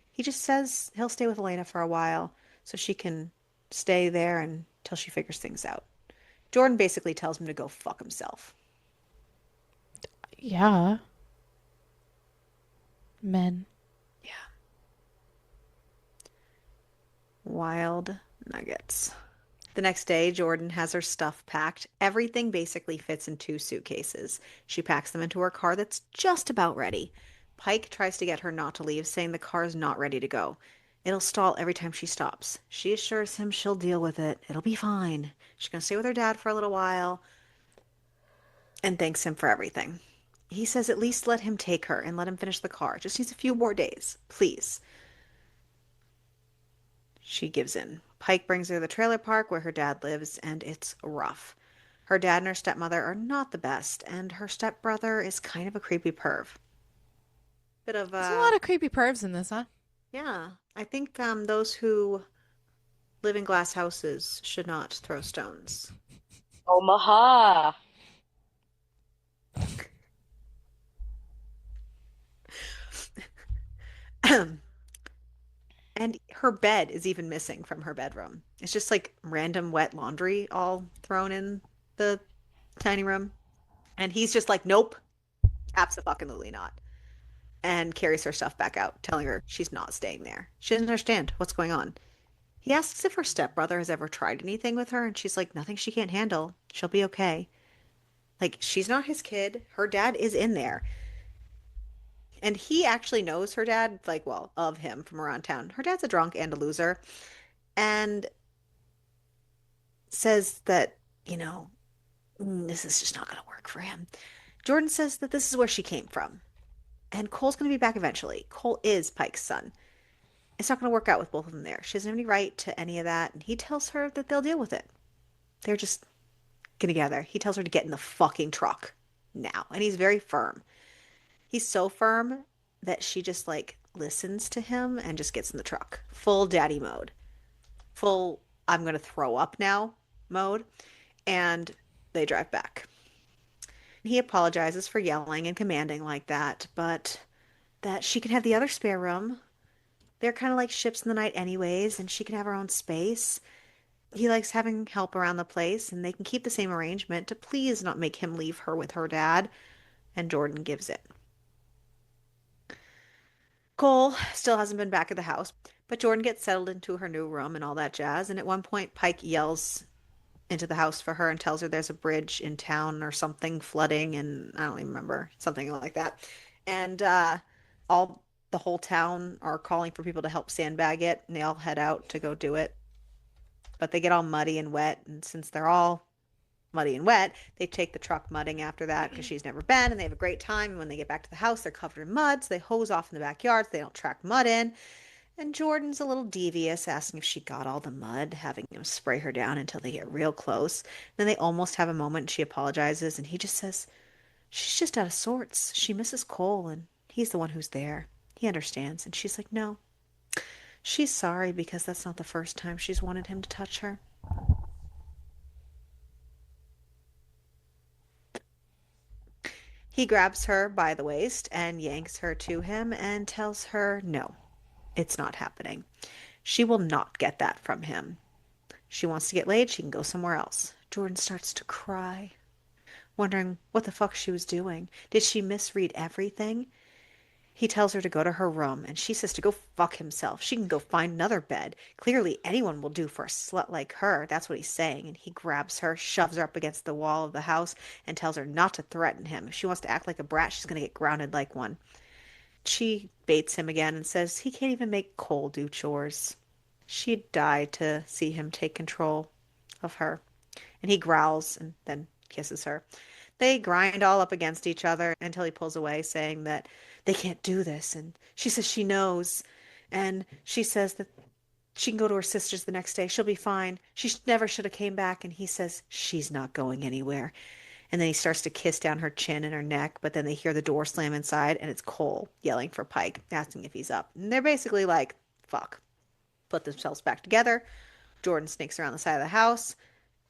He just says he'll stay with Elena for a while so she can stay there until she figures things out. Jordan basically tells him to go fuck himself. Yeah. Men. Yeah. Wild nuggets. The next day, Jordan has her stuff packed. Everything basically fits in 2 suitcases. She packs them into her car that's just about ready. Pike tries to get her not to leave, saying the car is not ready to go. It'll stall every time she stops. She assures him she'll deal with it. It'll be fine. She's going to stay with her dad for a little while and thanks him for everything. He says at least let him take her and let him finish the car. Just needs a few more days, please. She gives in. Pike brings her to the trailer park where her dad lives, and it's rough. Her dad and her stepmother are not the best, and her stepbrother is kind of a creepy perv. Bit of There's a lot of creepy pervs in this, huh? yeah. I think those who live in glass houses should not throw stones. Omaha. And her bed is even missing from her bedroom. It's just like random wet laundry all thrown in the tiny room. And he's just like, nope, absolutely not. And carries her stuff back out, telling her she's not staying there. She doesn't understand what's going on. He asks if her stepbrother has ever tried anything with her, and she's like, nothing she can't handle. She'll be okay. Like, she's not his kid. Her dad is in there. And he actually knows her dad, like, well, of him from around town. Her dad's a drunk and a loser. And says that, this is just not going to work for him. Jordan says that this is where she came from. And Cole's going to be back eventually. Cole is Pike's son. It's not going to work out with both of them there. She doesn't have any right to any of that. And he tells her that they'll deal with it. They're just getting together. He tells her to get in the fucking truck now. And he's very firm. He's so firm that she just like listens to him and just gets in the truck. Full daddy mode. Full I'm going to throw up now mode. And they drive back. He apologizes for yelling and commanding like that, but that she can have the other spare room. They're kind of like ships in the night anyways, and she can have her own space. He likes having help around the place, and they can keep the same arrangement to please not make him leave her with her dad, and Jordan gives it. Cole still hasn't been back at the house, but Jordan gets settled into her new room and all that jazz, and at one point Pike yells into the house for her and tells her there's a bridge in town or something flooding, and I don't even remember, something like that. And all the whole town are calling for people to help sandbag it, and they all head out to go do it. But they get all muddy and wet, and since they're all muddy and wet, they take the truck mudding after that because she's never been, and they have a great time. And when they get back to the house, they're covered in mud, so they hose off in the backyard so they don't track mud in. And Jordan's a little devious, asking if she got all the mud, having him spray her down until they get real close. Then they almost have a moment and she apologizes, and he just says, she's just out of sorts. She misses Cole, and he's the one who's there. He understands. And she's like, no. She's sorry because that's not the first time she's wanted him to touch her. He grabs her by the waist and yanks her to him and tells her, no, it's not happening. She will not get that from him. She wants to get laid, she can go somewhere else. Jordan starts to cry, wondering what the fuck she was doing. Did she misread everything? He tells her to go to her room, and she says to go fuck himself. She can go find another bed. Clearly, anyone will do for a slut like her. That's what he's saying. And he grabs her, shoves her up against the wall of the house, and tells her not to threaten him. If she wants to act like a brat, she's going to get grounded like one. She baits him again and says he can't even make Cole do chores. She'd die to see him take control of her. And he growls and then kisses her. They grind all up against each other until he pulls away, saying that they can't do this. And she says she knows. And she says that she can go to her sister's the next day. She'll be fine. She never should have came back. And he says she's not going anywhere. And then he starts to kiss down her chin and her neck, but then they hear the door slam inside, and it's Cole yelling for Pike, asking if he's up. And they're basically like, fuck. Put themselves back together. Jordan sneaks around the side of the house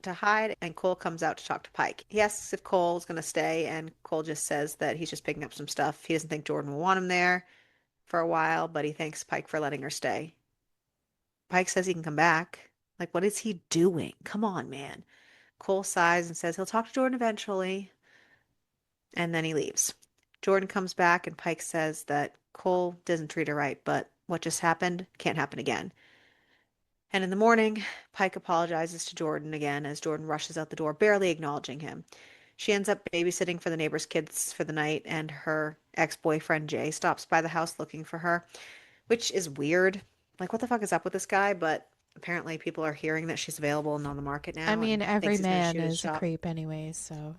to hide, and Cole comes out to talk to Pike. He asks if Cole's going to stay, and Cole just says that he's just picking up some stuff. He doesn't think Jordan will want him there for a while, but he thanks Pike for letting her stay. Pike says he can come back. Like, what is he doing? Come on, man. Cole sighs and says he'll talk to Jordan eventually, and then he leaves. Jordan comes back, and Pike says that Cole doesn't treat her right, but what just happened can't happen again. And in the morning, Pike apologizes to Jordan again as Jordan rushes out the door, barely acknowledging him. She ends up babysitting for the neighbor's kids for the night, and her ex-boyfriend Jay stops by the house looking for her, which is weird. Like, what the fuck is up with this guy? But apparently people are hearing that she's available and on the market I now mean, and every thinks he's going to man shoot his is a shot. creep anyways, so.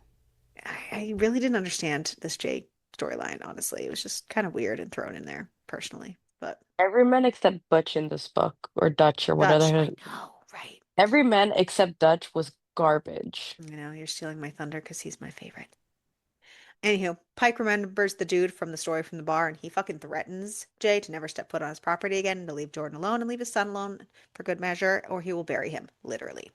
I really didn't understand this Jay storyline, honestly. It was just kind of weird and thrown in there, personally. But Every man except Butch in this book, or Dutch, or Dutch, whatever. I know, right? Every man except Dutch was garbage. You know, you're stealing my thunder because he's my favorite. Anywho, Pike remembers the dude from the story from the bar, and he fucking threatens Jay to never step foot on his property again and to leave Jordan alone and leave his son alone for good measure, or he will bury him, literally.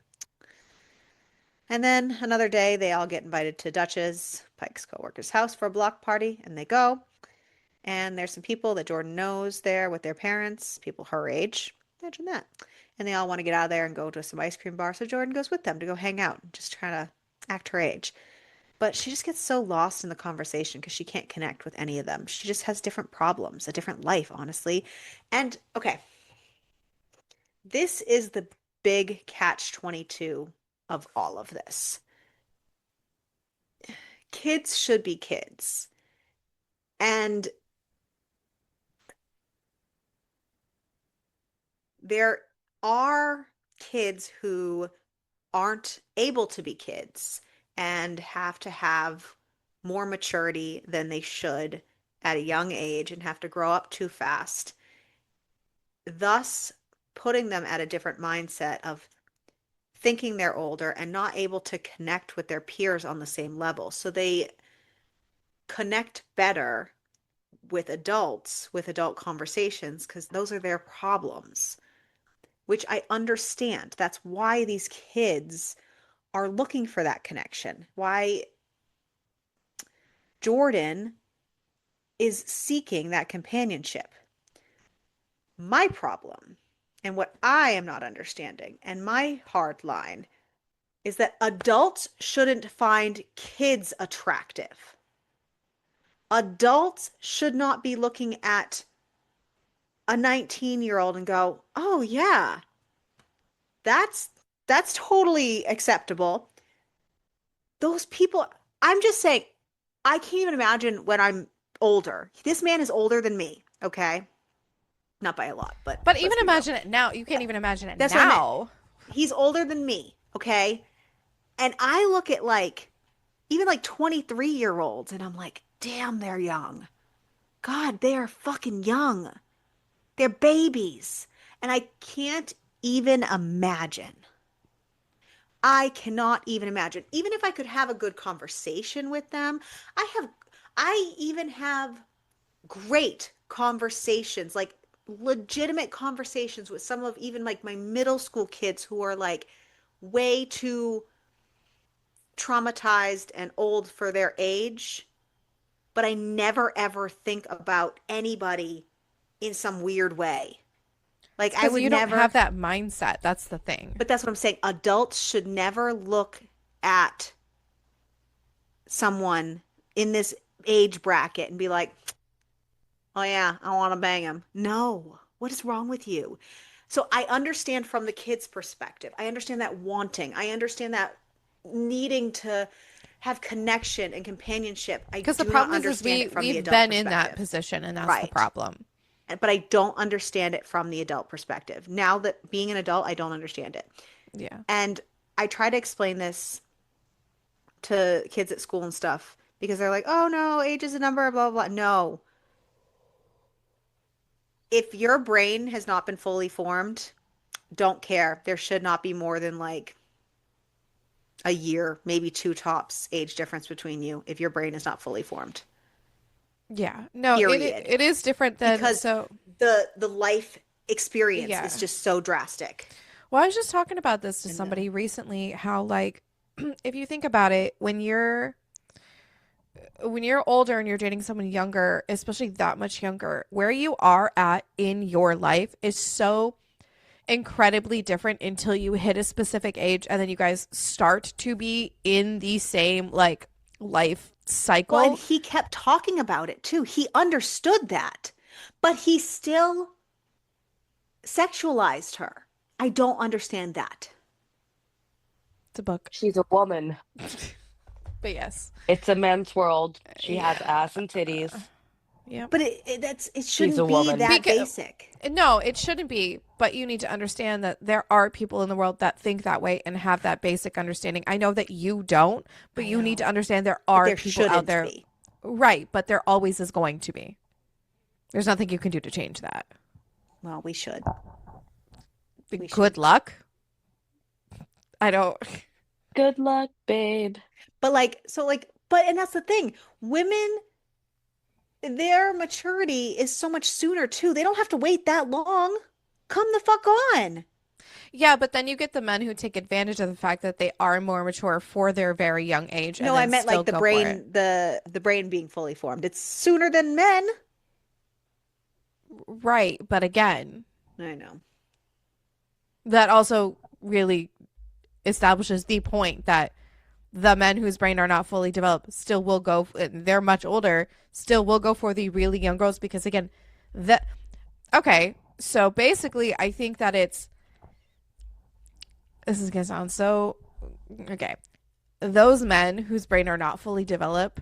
And then another day, they all get invited to Dutch's, Pike's co-worker's house for a block party, and they go. And there's some people that Jordan knows there with their parents, people her age. Imagine that. And they all want to get out of there and go to some ice cream bar, so Jordan goes with them to go hang out and just try to act her age. But she just gets so lost in the conversation because she can't connect with any of them. She just has different problems, a different life, honestly. And okay, this is the big catch 22 of all of this. Kids should be kids. And there are kids who aren't able to be kids and have to have more maturity than they should at a young age and have to grow up too fast. thus putting them at a different mindset of thinking they're older and not able to connect with their peers on the same level. So they connect better with adults, with adult conversations, because those are their problems, which I understand. That's why these kids are looking for that connection. Why Jordan is seeking that companionship. My problem and what I am not understanding, and my hard line, is that adults shouldn't find kids attractive. Adults should not be looking at a 19-year-old and go, "Oh yeah, that's that's totally acceptable." Those people, I'm just saying, I can't even imagine when I'm older. This man is older than me, okay? Not by a lot, but But let's even be real. imagine it now. You can't even imagine it That's what I meant. now. He's older than me, okay? And I look at like even like 23-year-olds and I'm like, damn, they're young. God, they are fucking young. They're babies. And I can't even imagine. I cannot even imagine. Even if I could have a good conversation with them, I even have great conversations, like legitimate conversations with some of even like my middle school kids who are like way too traumatized and old for their age, but I never ever think about anybody in some weird way. Like It's I because would you don't never, have that mindset. That's the thing. but that's what I'm saying. Adults should never look at someone in this age bracket and be like, "Oh yeah, I want to bang him." No. What is wrong with you? So I understand from the kid's perspective. I understand that wanting. I understand that needing to have connection and companionship. I Because the do not problem is understand it from the we've adult been in that perspective. position, and that's the Right. problem. But I don't understand it from the adult perspective. Now that being an adult, I don't understand it. Yeah. And I try to explain this to kids at school and stuff because they're like, "Oh no, age is a number, blah blah blah." No. If your brain has not been fully formed, don't care. There should not be more than like a year, maybe two tops age difference between you if your brain is not fully formed. Yeah. No, Period. it is different than Because so the life experience is yeah. just so drastic. Well, I was just talking about this to And somebody recently, how like if you think about it, when you're older and you're dating someone younger, especially that much younger, where you are at in your life is so incredibly different until you hit a specific age and then you guys start to be in the same like life well, and cycle. he kept talking about it too. He understood that, but he still sexualized her. I don't understand that. It's a book. She's a woman. But yes. It's a men's world. She has Yeah. ass and titties. Yep. But it She's a shouldn't be woman. that Because basic. no, it shouldn't be, but you need to understand that there are people in the world that think that way and have that basic understanding. I know that you don't, but I you need to know. understand there But are there people out shouldn't there. be. Right, but there always is going to be. There's nothing you can do to change that. Well, we should. We Good should. luck. I don't. Good luck, babe. But like, so like, but and that's the thing. Women, their maturity is so much sooner too. They don't have to wait that long. Come the fuck on. Yeah, but then you get the men who take advantage of the fact that they are more mature for their very young age and No, I then meant still like the go for it. brain, the brain being fully formed. It's sooner than men. Right, but again, I know. that also really establishes the point that the men whose brain are not fully developed still will go, they're much older, still will go for the really young girls because again, that okay, so basically I think that this is gonna sound so okay. Those men whose brain are not fully developed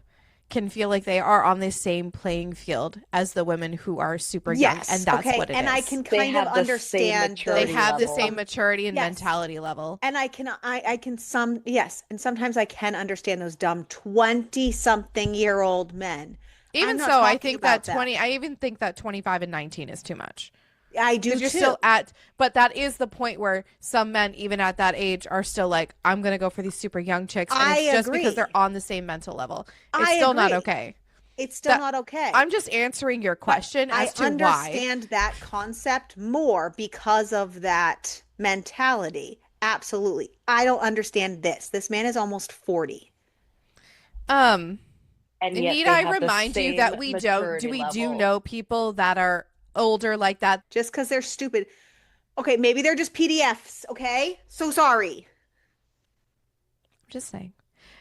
can feel like they are on the same playing field as the women who are super young, and Yes. that's Okay. what it And I is. can They kind of have the same understand They the maturity have the level. same maturity and yes. mentality level. And I can some yes, and sometimes I can understand those dumb 20 something year old men. I'm Even not so, I talking think that about them. 20, I even think that 25 and 19 is too much. I do Because you're too. still at, but that is the point where some men, even at that age, are still like, I'm going to go for these super young chicks. And I it's just because they're agree. on the same mental level. It's I still not agree. okay. It's still That not okay. I'm just answering your But question I as to why. understand that concept more because of that mentality. Absolutely. I don't understand this. This man is almost 40. Um, And yet Need they I have the remind you same that maturity we do level. know people that are older like that? Just because they're stupid. Okay, maybe they're just PDFs, okay? So sorry. I'm just saying.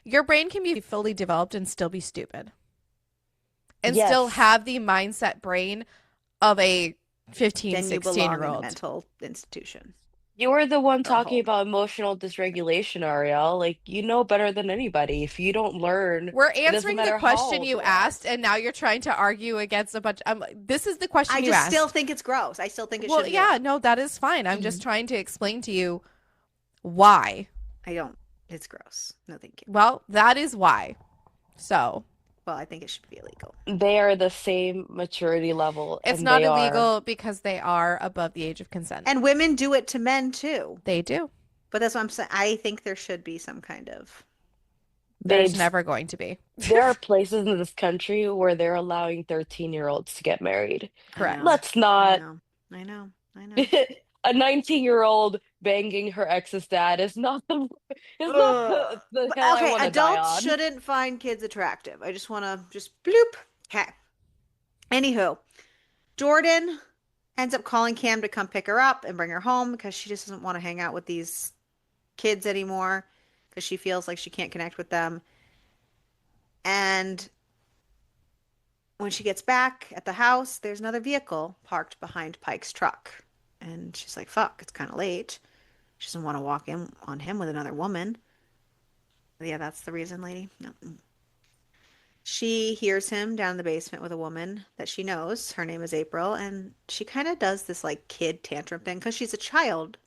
Your brain can be fully developed and still be stupid and still Yes. have the mindset brain of a 15, Then you 16 belong year in a old. mental institution You were the one or a talking home. about emotional dysregulation, Ariel. Like, you know better than anybody. If you don't learn, We're it doesn't answering the matter how question old you you are. asked, and now you're trying to argue against a bunch. This is the question I you just still asked. think it's gross. I still think it Well, shouldn't be yeah, allowed. no, that is fine. I'm just trying to explain to you why. I don't. It's gross. No, thank you. Well, that is why. So Well, I think it should be illegal. They are the same maturity level, it's and not they are. illegal because they are above the age of consent. And women do it to men too. They do. But that's what I'm saying. I think there should be some kind of. There's Babes, never going to be. there are places in this country where they're allowing 13-year-olds to get married. I know. Correct. Let's I not. know. I know. I know. A 19-year-old banging her ex's dad is not Ugh. the But hill I okay, want to die adults on. shouldn't find kids attractive. I just want to just bloop. Okay. Anywho, Jordan ends up calling Cam to come pick her up and bring her home because she just doesn't want to hang out with these kids anymore because she feels like she can't connect with them. And when she gets back at the house, there's another vehicle parked behind Pike's truck. And she's like, fuck, it's kind of late. She doesn't want to walk in on him with another woman. Yeah, that's the reason, lady. No. She hears him down in the basement with a woman that she knows. Her name is April, and she kind of does this like kid tantrum thing because she's a child,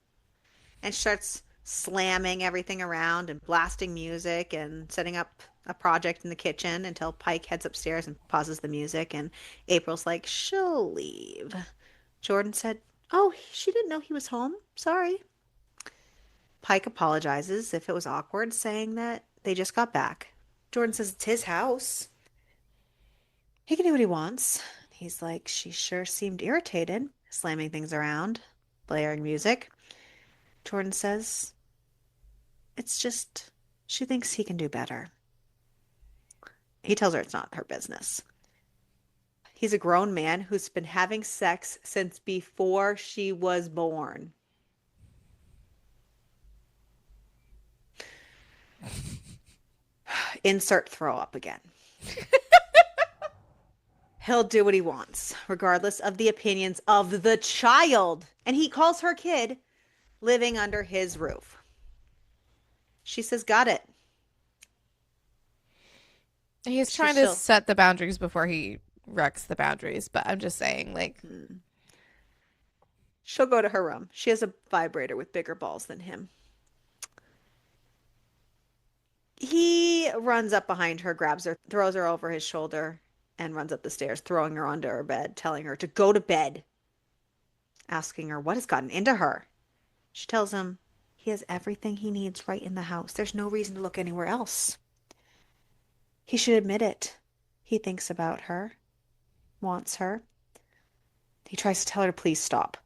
and she starts slamming everything around and blasting music and setting up a project in the kitchen until Pike heads upstairs and pauses the music, and April's like, she'll leave. Jordan said, "Oh, she didn't know he was home. Sorry." Pike apologizes if it was awkward, saying that they just got back. Jordan says it's his house. He can do what he wants. He's like, she sure seemed irritated, slamming things around, blaring music. Jordan says, it's just, she thinks he can do better. He tells her it's not her business. He's a grown man who's been having sex since before she was born. Insert throw up again. He'll do what he wants, regardless of the opinions of the child. And he calls her kid living under his roof. She says, got it. He's trying to set the boundaries before he wrecks the boundaries, but I'm just saying, like, She'll go to her room. She has a vibrator with bigger balls than him. He runs up behind her, grabs her, throws her over his shoulder, and runs up the stairs, throwing her onto her bed, telling her to go to bed, asking her what has gotten into her. She tells him he has everything he needs right in the house. There's no reason to look anywhere else. He should admit it. He thinks about her, wants her. He tries to tell her to please stop.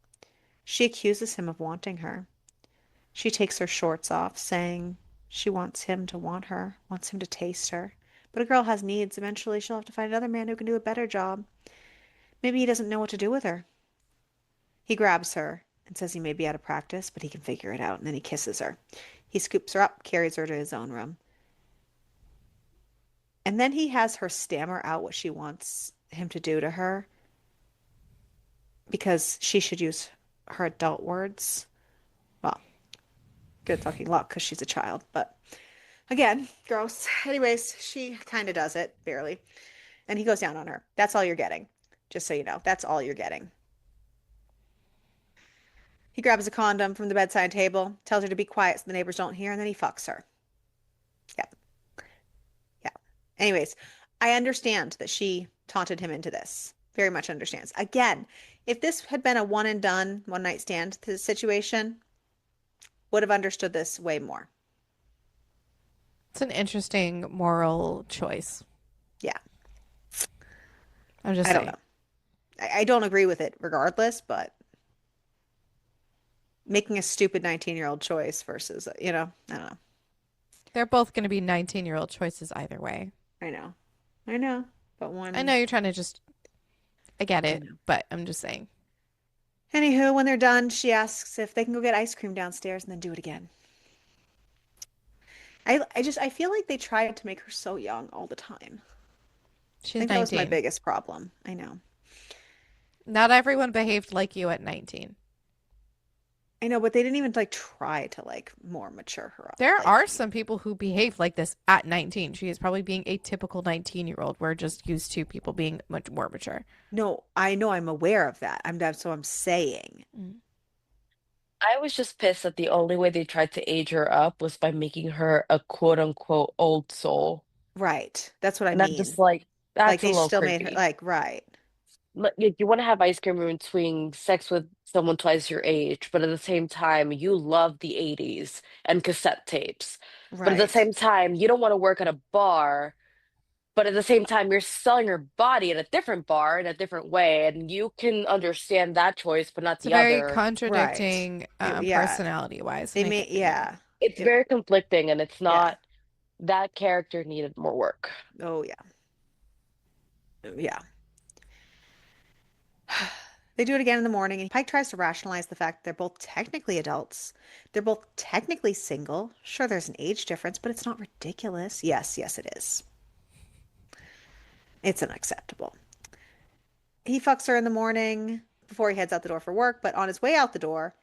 She accuses him of wanting her. She takes her shorts off, saying she wants him to want her, wants him to taste her. But a girl has needs. Eventually, she'll have to find another man who can do a better job. Maybe he doesn't know what to do with her. He grabs her and says he may be out of practice, but he can figure it out, and then he kisses her. He scoops her up, carries her to his own room. And then he has her stammer out what she wants him to do to her because she should use her adult words. Well, good fucking luck because she's a child, but again, gross. Anyways, she kind of does it, barely. And he goes down on her. That's all you're getting. Just so you know, that's all you're getting. He grabs a condom from the bedside table, tells her to be quiet so the neighbors don't hear, and then he fucks her. Yeah. Yeah. Anyways, I understand that she taunted him into this. Very much understands. Again, if this had been a one and done, one night stand situation, would have understood this way more. It's an interesting moral choice. Yeah, I'm just I don't saying. know. I don't agree with it regardless, but making a stupid 19-year-old choice versus, I don't know. They're both going to be 19-year-old choices either way. I know. I know. But I know one, you're trying to just, I get I it, know. but I'm just saying. Anywho, when they're done, she asks if they can go get ice cream downstairs and then do it again. I feel like they tried to make her so young all the time. I She's think that was my 19. biggest problem. I know. Not everyone behaved like you at 19. I know, but they didn't even like try to like more mature her up. There are Like, some people who behave like this at 19. She is probably being a typical 19-year-old. We're just used to people being much more mature. no, I know I'm aware of that. So I'm saying. Mm. I was just pissed that the only way they tried to age her up was by making her a quote unquote old soul. Right. That's what I And I'm just mean. like, Like that's a they little still made her creepy. like right. Like, you want to have ice cream in between sex with someone twice your age, but at the same time, you love the 80s and cassette tapes. But at the Right. same time, you don't want to work at a bar, but at the same time, you're selling your body at a different bar in a different way. And you can understand that choice, but not It's a the very other. Right. contradicting Yeah. personality wise, They and made yeah. yeah. It's It, very conflicting, and it's yeah. not that character needed more work. Oh yeah. Yeah. They do it again in the morning, and Pike tries to rationalize the fact that they're both technically adults. They're both technically single. Sure, there's an age difference, but it's not ridiculous. Yes, yes, it is. It's unacceptable. He fucks her in the morning before he heads out the door for work, but on his way out the door,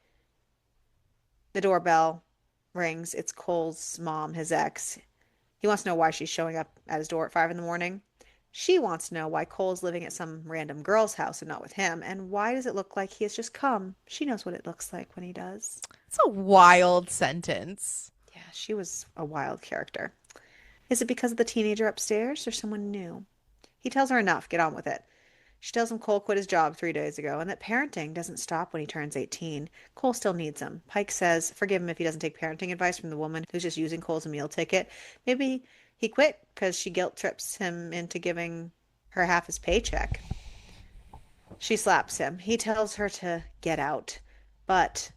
the doorbell rings. It's Cole's mom, his ex. He wants to know why she's showing up at his door at 5 in the morning. She wants to know why Cole's living at some random girl's house and not with him, and why does it look like he has just come? She knows what it looks like when he does. It's a wild sentence. Yeah, she was a wild character. Is it because of the teenager upstairs or someone new? He tells her enough, get on with it. She tells him Cole quit his job 3 days ago and that parenting doesn't stop when he turns 18. Cole still needs him. Pike says, forgive him if he doesn't take parenting advice from the woman who's just using Cole as a meal ticket. Maybe he quit because she guilt trips him into giving her half his paycheck. She slaps him. He tells her to get out, but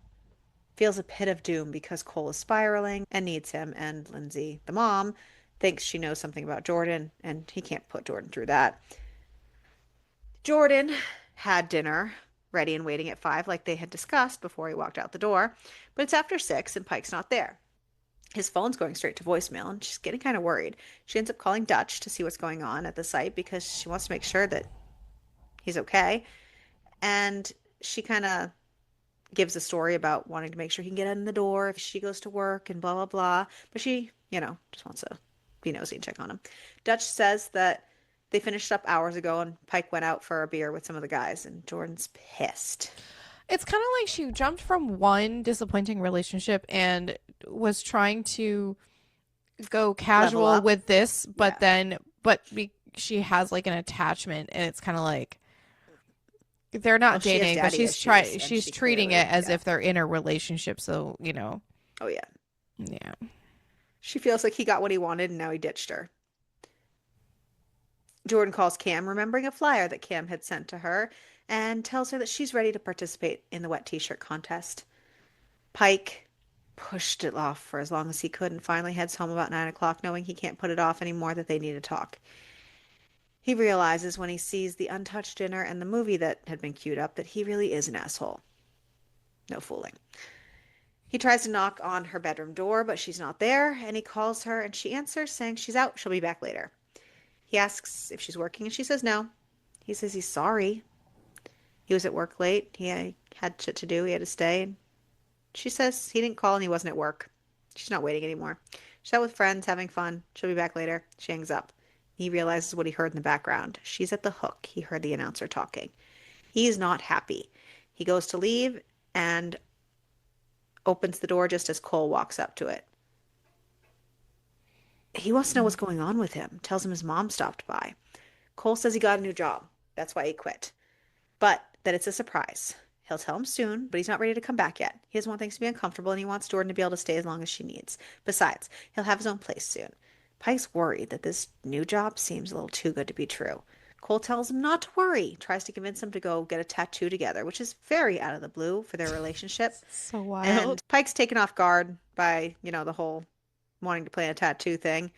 feels a pit of doom because Cole is spiraling and needs him. And Lindsay, the mom, thinks she knows something about Jordan, and he can't put Jordan through that. Jordan had dinner ready and waiting at 5 like they had discussed before he walked out the door, but it's after 6 and Pike's not there. His phone's going straight to voicemail and she's getting kind of worried. She ends up calling Dutch to see what's going on at the site because she wants to make sure that he's okay. And she kind of gives a story about wanting to make sure he can get in the door if she goes to work and blah, blah, blah. But she, just wants to be nosy and check on him. Dutch says that they finished up hours ago and Pike went out for a beer with some of the guys and Jordan's pissed. It's kind of like she jumped from one disappointing relationship and was trying to go Level casual up. with this, Yeah. she has like an attachment, and it's kind of like they're Well, not she has dating, but daddy issues and she's she treating clearly, it as yeah. if they're in a relationship. So Oh, yeah. yeah. She feels like he got what he wanted and now he ditched her. Jordan calls Cam, remembering a flyer that Cam had sent to her, and tells her that she's ready to participate in the wet t-shirt contest. Pike pushed it off for as long as he could and finally heads home about 9 o'clock, knowing he can't put it off anymore, that they need to talk. He realizes when he sees the untouched dinner and the movie that had been queued up that he really is an asshole. No fooling. He tries to knock on her bedroom door, but she's not there, and he calls her and she answers, saying she's out, she'll be back later. He asks if she's working and she says no. He says he's sorry. He was at work late. He had shit to do. He had to stay. She says he didn't call and he wasn't at work. She's not waiting anymore. She's out with friends, having fun. She'll be back later. She hangs up. He realizes what he heard in the background. She's at the hook. He heard the announcer talking. He's not happy. He goes to leave and opens the door just as Cole walks up to it. He wants to know what's going on with him. Tells him his mom stopped by. Cole says he got a new job. That's why he quit. But that it's a surprise. He'll tell him soon, but he's not ready to come back yet. He doesn't want things to be uncomfortable, and he wants Jordan to be able to stay as long as she needs. Besides, he'll have his own place soon. Pike's worried that this new job seems a little too good to be true. Cole tells him not to worry, tries to convince him to go get a tattoo together, which is very out of the blue for their relationship. So wild. And Pike's taken off guard by, the whole wanting to plan a tattoo thing.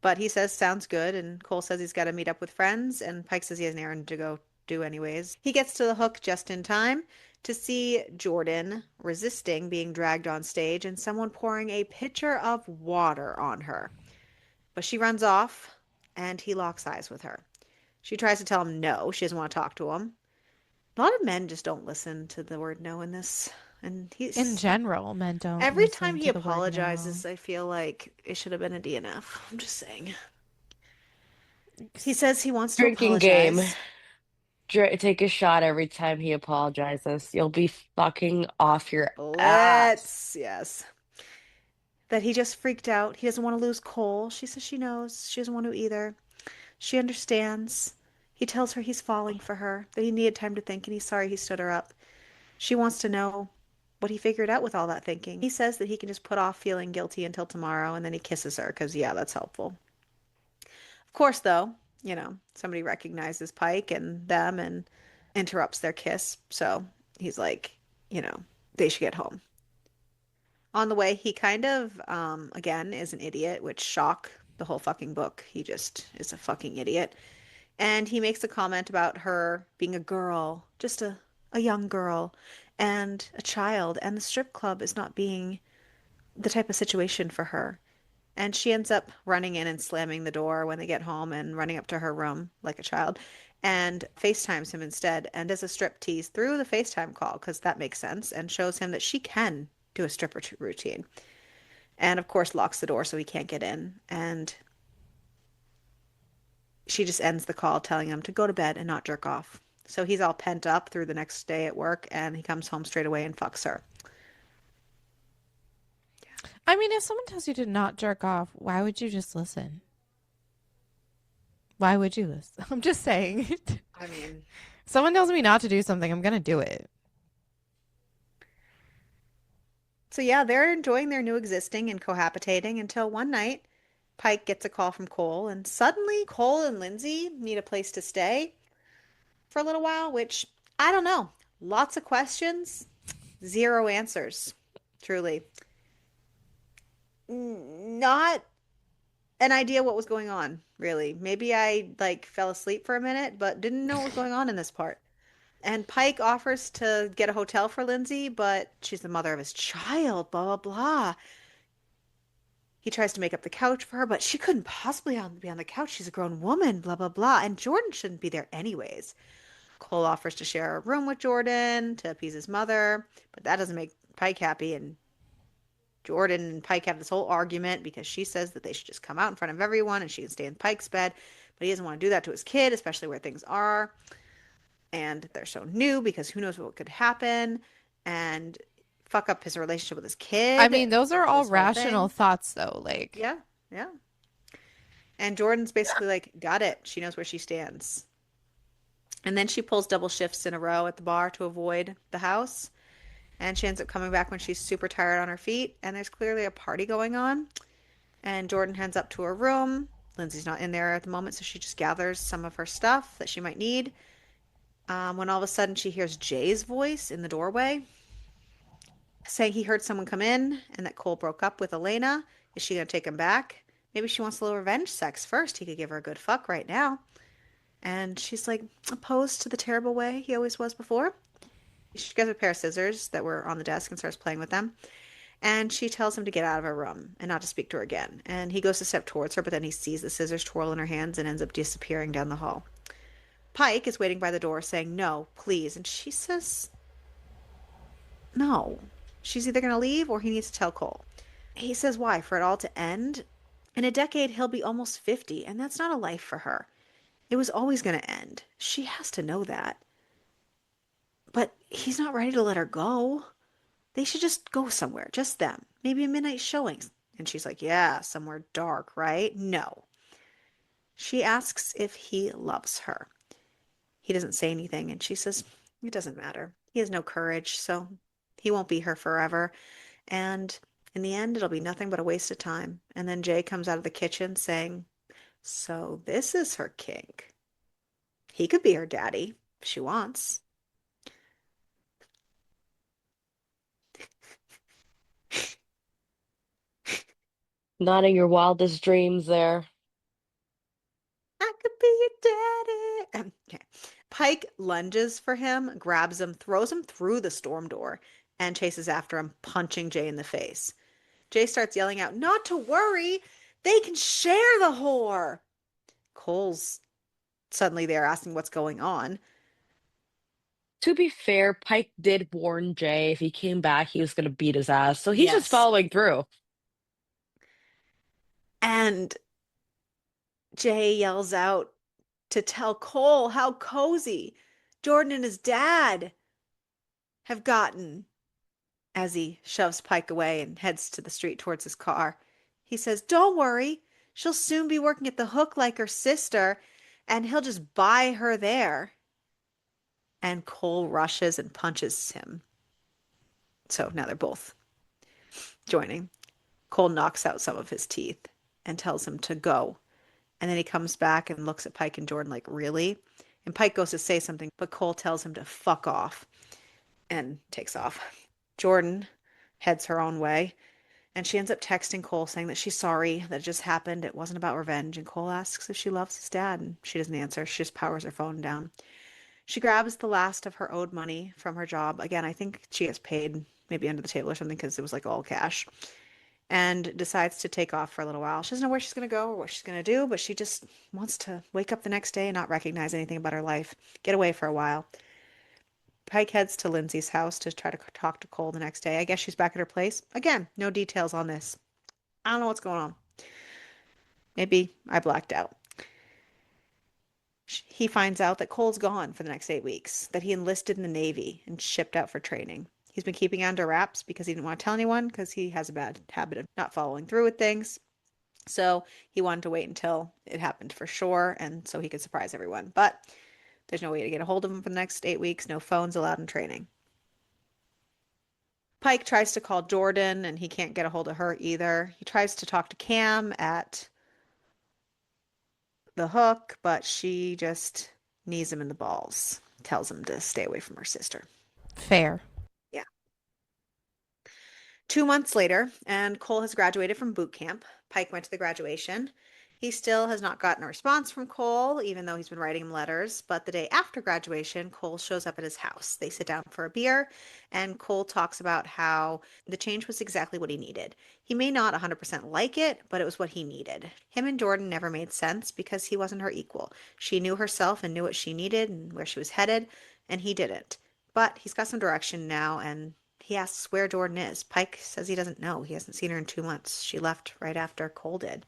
But he says sounds good, and Cole says he's got to meet up with friends, and Pike says he has an errand to go do anyways. He gets to the hook just in time to see Jordan resisting being dragged on stage and someone pouring a pitcher of water on her. But she runs off, and he locks eyes with her. She tries to tell him no, she doesn't want to talk to him. A lot of men just don't listen to the word no in this. And In he's general, men don't every time listen he to the word no. apologizes, I feel like it should have been a DNF. I'm just saying. He says he wants to Drinking game. apologize. Take a shot every time he apologizes. You'll be fucking off your ass. Let's, yes. That he just freaked out. He doesn't want to lose Cole. She says she knows. She doesn't want to either. She understands. He tells her he's falling for her, that he needed time to think, and he's sorry he stood her up. She wants to know what he figured out with all that thinking. He says that he can just put off feeling guilty until tomorrow, and then he kisses her, because, yeah, that's helpful. Of course, though, somebody recognizes Pike and them and interrupts their kiss. So he's like, they should get home. On the way, he kind of, again, is an idiot, which shock the whole fucking book. He just is a fucking idiot. And he makes a comment about her being a girl, just a young girl and a child, and the strip club is not being the type of situation for her. And she ends up running in and slamming the door when they get home and running up to her room like a child and FaceTimes him instead and does a strip tease through the FaceTime call because that makes sense and shows him that she can do a stripper routine. And of course, locks the door so he can't get in. And she just ends the call telling him to go to bed and not jerk off. So he's all pent up through the next day at work and he comes home straight away and fucks her. I mean, if someone tells you to not jerk off, why would you just listen? Why would you listen? I'm just saying. I mean, Someone tells me not to do something, I'm gonna do it. so yeah, they're enjoying their new existing and cohabitating until one night Pike gets a call from Cole, and suddenly Cole and Lindsay need a place to stay for a little while, which I don't know. Lots of questions, zero answers. Truly. Not an idea what was going on, really. Maybe I like fell asleep for a minute, but didn't know what was going on in this part. And Pike offers to get a hotel for Lindsay, but she's the mother of his child, blah, blah, blah. He tries to make up the couch for her, but she couldn't possibly be on the couch. She's a grown woman, blah, blah, blah. And Jordan shouldn't be there anyways. Cole offers to share a room with Jordan to appease his mother, but that doesn't make Pike happy. And Jordan and Pike have this whole argument because she says that they should just come out in front of everyone and she can stay in Pike's bed. But he doesn't want to do that to his kid, especially where things are. And they're so new because who knows what could happen and fuck up his relationship with his I kid. mean, those are all This whole rational thing. thoughts, though. Like, Yeah, yeah. And Jordan's basically like, got it. She knows where she stands. And then she pulls double shifts in a row at the bar to avoid the house. And she ends up coming back when she's super tired on her feet. And there's clearly a party going on. And Jordan heads up to her room. Lindsay's not in there at the moment, so she just gathers some of her stuff that she might need. When all of a sudden she hears Jay's voice in the doorway saying he heard someone come in and that Cole broke up with Elena. Is she going to take him back? Maybe she wants a little revenge sex first. He could give her a good fuck right now. And she's like opposed to the terrible way he always was before. She gets a pair of scissors that were on the desk and starts playing with them. And she tells him to get out of her room and not to speak to her again. And he goes to step towards her, but then he sees the scissors twirl in her hands and ends up disappearing down the hall. Pike is waiting by the door saying, no, please. And she says, no. She's either going to leave or he needs to tell Cole. He says, why? For it all to end? In a decade, he'll be almost 50, and that's not a life for her. It was always going to end. She has to know that. But he's not ready to let her go. They should just go somewhere, just them. Maybe a midnight showing. And she's like, yeah, somewhere dark, right? No. She asks if he loves her. He doesn't say anything, and she says, it doesn't matter. He has no courage, so he won't be here forever. And in the end, it'll be nothing but a waste of time. And then Jay comes out of the kitchen saying, so this is her kink. He could be her daddy if she wants. Not in your wildest dreams there. I could be your daddy. Okay. Pike lunges for him, grabs him, throws him through the storm door, and chases after him, punching Jay in the face. Jay starts yelling out, not to worry, they can share the whore. Cole's suddenly there asking what's going on. To be fair, Pike did warn Jay if he came back, he was going to beat his ass. So he's just Yes. following through. And Jay yells out to tell Cole how cozy Jordan and his dad have gotten as he shoves Pike away and heads to the street towards his car. He says, don't worry, she'll soon be working at the Hook like her sister, and he'll just buy her there. And Cole rushes and punches him. So now they're both joining. Cole knocks out some of his teeth and tells him to go. And then he comes back and looks at Pike and Jordan like, really? And Pike goes to say something, but Cole tells him to fuck off and takes off. Jordan heads her own way, and she ends up texting Cole saying that she's sorry that it just happened. It wasn't about revenge. And Cole asks if she loves his dad, and she doesn't answer. She just powers her phone down. She grabs the last of her owed money from her job. Again, I think she gets paid maybe under the table or something because it was like all cash, and decides to take off for a little while. She doesn't know where she's going to go or what she's going to do, but she just wants to wake up the next day and not recognize anything about her life, get away for a while. Pike heads to Lindsay's house to try to talk to Cole the next day. I guess she's back at her place. Again, no details on this. I don't know what's going on. Maybe I blacked out. He finds out that Cole's gone for the next 8 weeks, that he enlisted in the Navy and shipped out for training. He's been keeping it under wraps because he didn't want to tell anyone because he has a bad habit of not following through with things. So he wanted to wait until it happened for sure and so he could surprise everyone. But there's no way to get a hold of him for the next 8 weeks. No phones allowed in training. Pike tries to call Jordan and he can't get a hold of her either. He tries to talk to Cam at the Hook, but she just knees him in the balls, tells him to stay away from her sister. Fair. Yeah. 2 months later, and Cole has graduated from boot camp. Pike went to the graduation. He still has not gotten a response from Cole, even though he's been writing him letters. But the day after graduation, Cole shows up at his house. They sit down for a beer, and Cole talks about how the change was exactly what he needed. He may not 100% like it, but it was what he needed. Him and Jordan never made sense because he wasn't her equal. She knew herself and knew what she needed and where she was headed, and he didn't. But he's got some direction now, and he asks where Jordan is. Pike says he doesn't know. He hasn't seen her in 2 months. She left right after Cole did.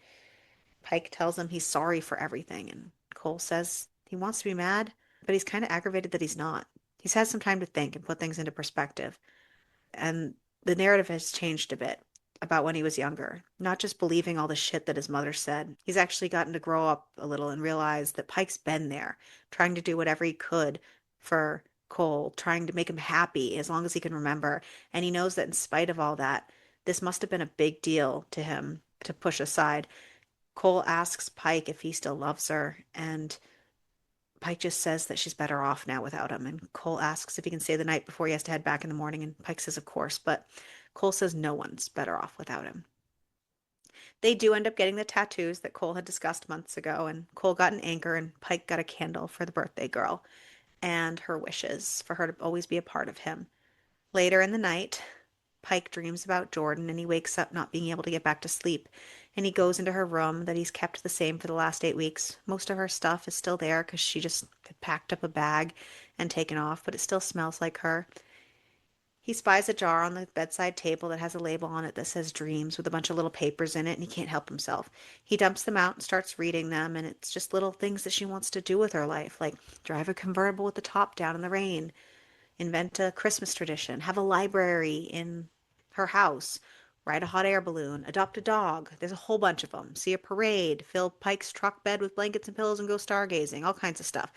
Pike tells him he's sorry for everything, and Cole says he wants to be mad, but he's kind of aggravated that he's not. He's had some time to think and put things into perspective, and the narrative has changed a bit about when he was younger, not just believing all the shit that his mother said. He's actually gotten to grow up a little and realize that Pike's been there, trying to do whatever he could for Cole, trying to make him happy as long as he can remember, and he knows that in spite of all that, this must have been a big deal to him to push aside. Cole asks Pike if he still loves her, and Pike just says that she's better off now without him. And Cole asks if he can stay the night before he has to head back in the morning, and Pike says, of course, but Cole says no one's better off without him. They do end up getting the tattoos that Cole had discussed months ago, and Cole got an anchor, and Pike got a candle for the birthday girl and her wishes for her to always be a part of him. Later in the night, Pike dreams about Jordan and he wakes up not being able to get back to sleep. And he goes into her room that he's kept the same for the last 8 weeks. Most of her stuff is still there because she just had packed up a bag and taken off, but it still smells like her. He spies a jar on the bedside table that has a label on it that says dreams with a bunch of little papers in it, and he can't help himself. He dumps them out and starts reading them, and it's just little things that she wants to do with her life, like drive a convertible with the top down in the rain, invent a Christmas tradition, have a library in her house, ride a hot air balloon, adopt a dog. There's a whole bunch of them. See a parade, fill Pike's truck bed with blankets and pillows and go stargazing, all kinds of stuff.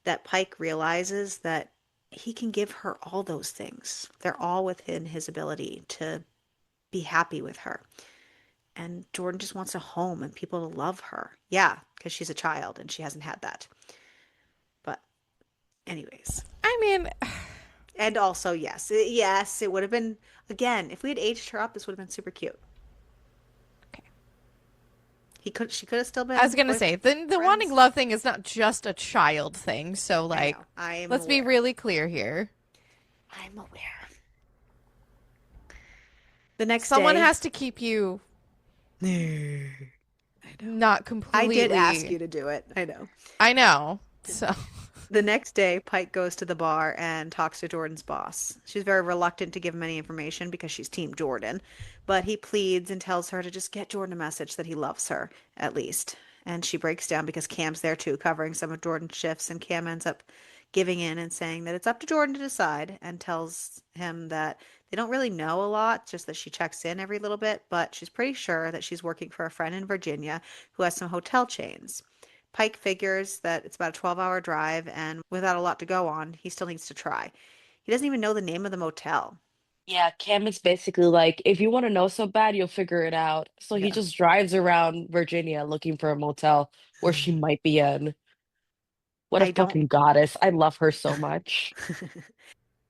that Pike realizes that he can give her all those things. They're all within his ability to be happy with her. And Jordan just wants a home and people to love her. Yeah, because she's a child and she hasn't had that. But anyways. I mean, And also, yes, it would have been, again, if we had aged her up, this would have been super cute. okay. She could have still I was been gonna say the wanting friends. love thing is not just a child thing. So I like, know. I am let's be aware. really clear here. I'm aware. The next Someone day, has to keep you I know. not I did ask completely. you to do it. I know. I know. So The next day, Pike goes to the bar and talks to Jordan's boss. She's very reluctant to give him any information because she's Team Jordan, but he pleads and tells her to just get Jordan a message that he loves her, at least. And she breaks down because Cam's there too, covering some of Jordan's shifts, and Cam ends up giving in and saying that it's up to Jordan to decide and tells him that they don't really know a lot, just that she checks in every little bit, but she's pretty sure that she's working for a friend in Virginia who has some hotel chains. Pike figures that it's about a 12-hour drive, and without a lot to go on, he still needs to try. He doesn't even know the name of the motel. Yeah, Cam is basically like, if you want to know so bad, you'll figure it out. So he Yeah. just drives around Virginia looking for a motel where she might be in. What a I don't. fucking goddess. I love her so much.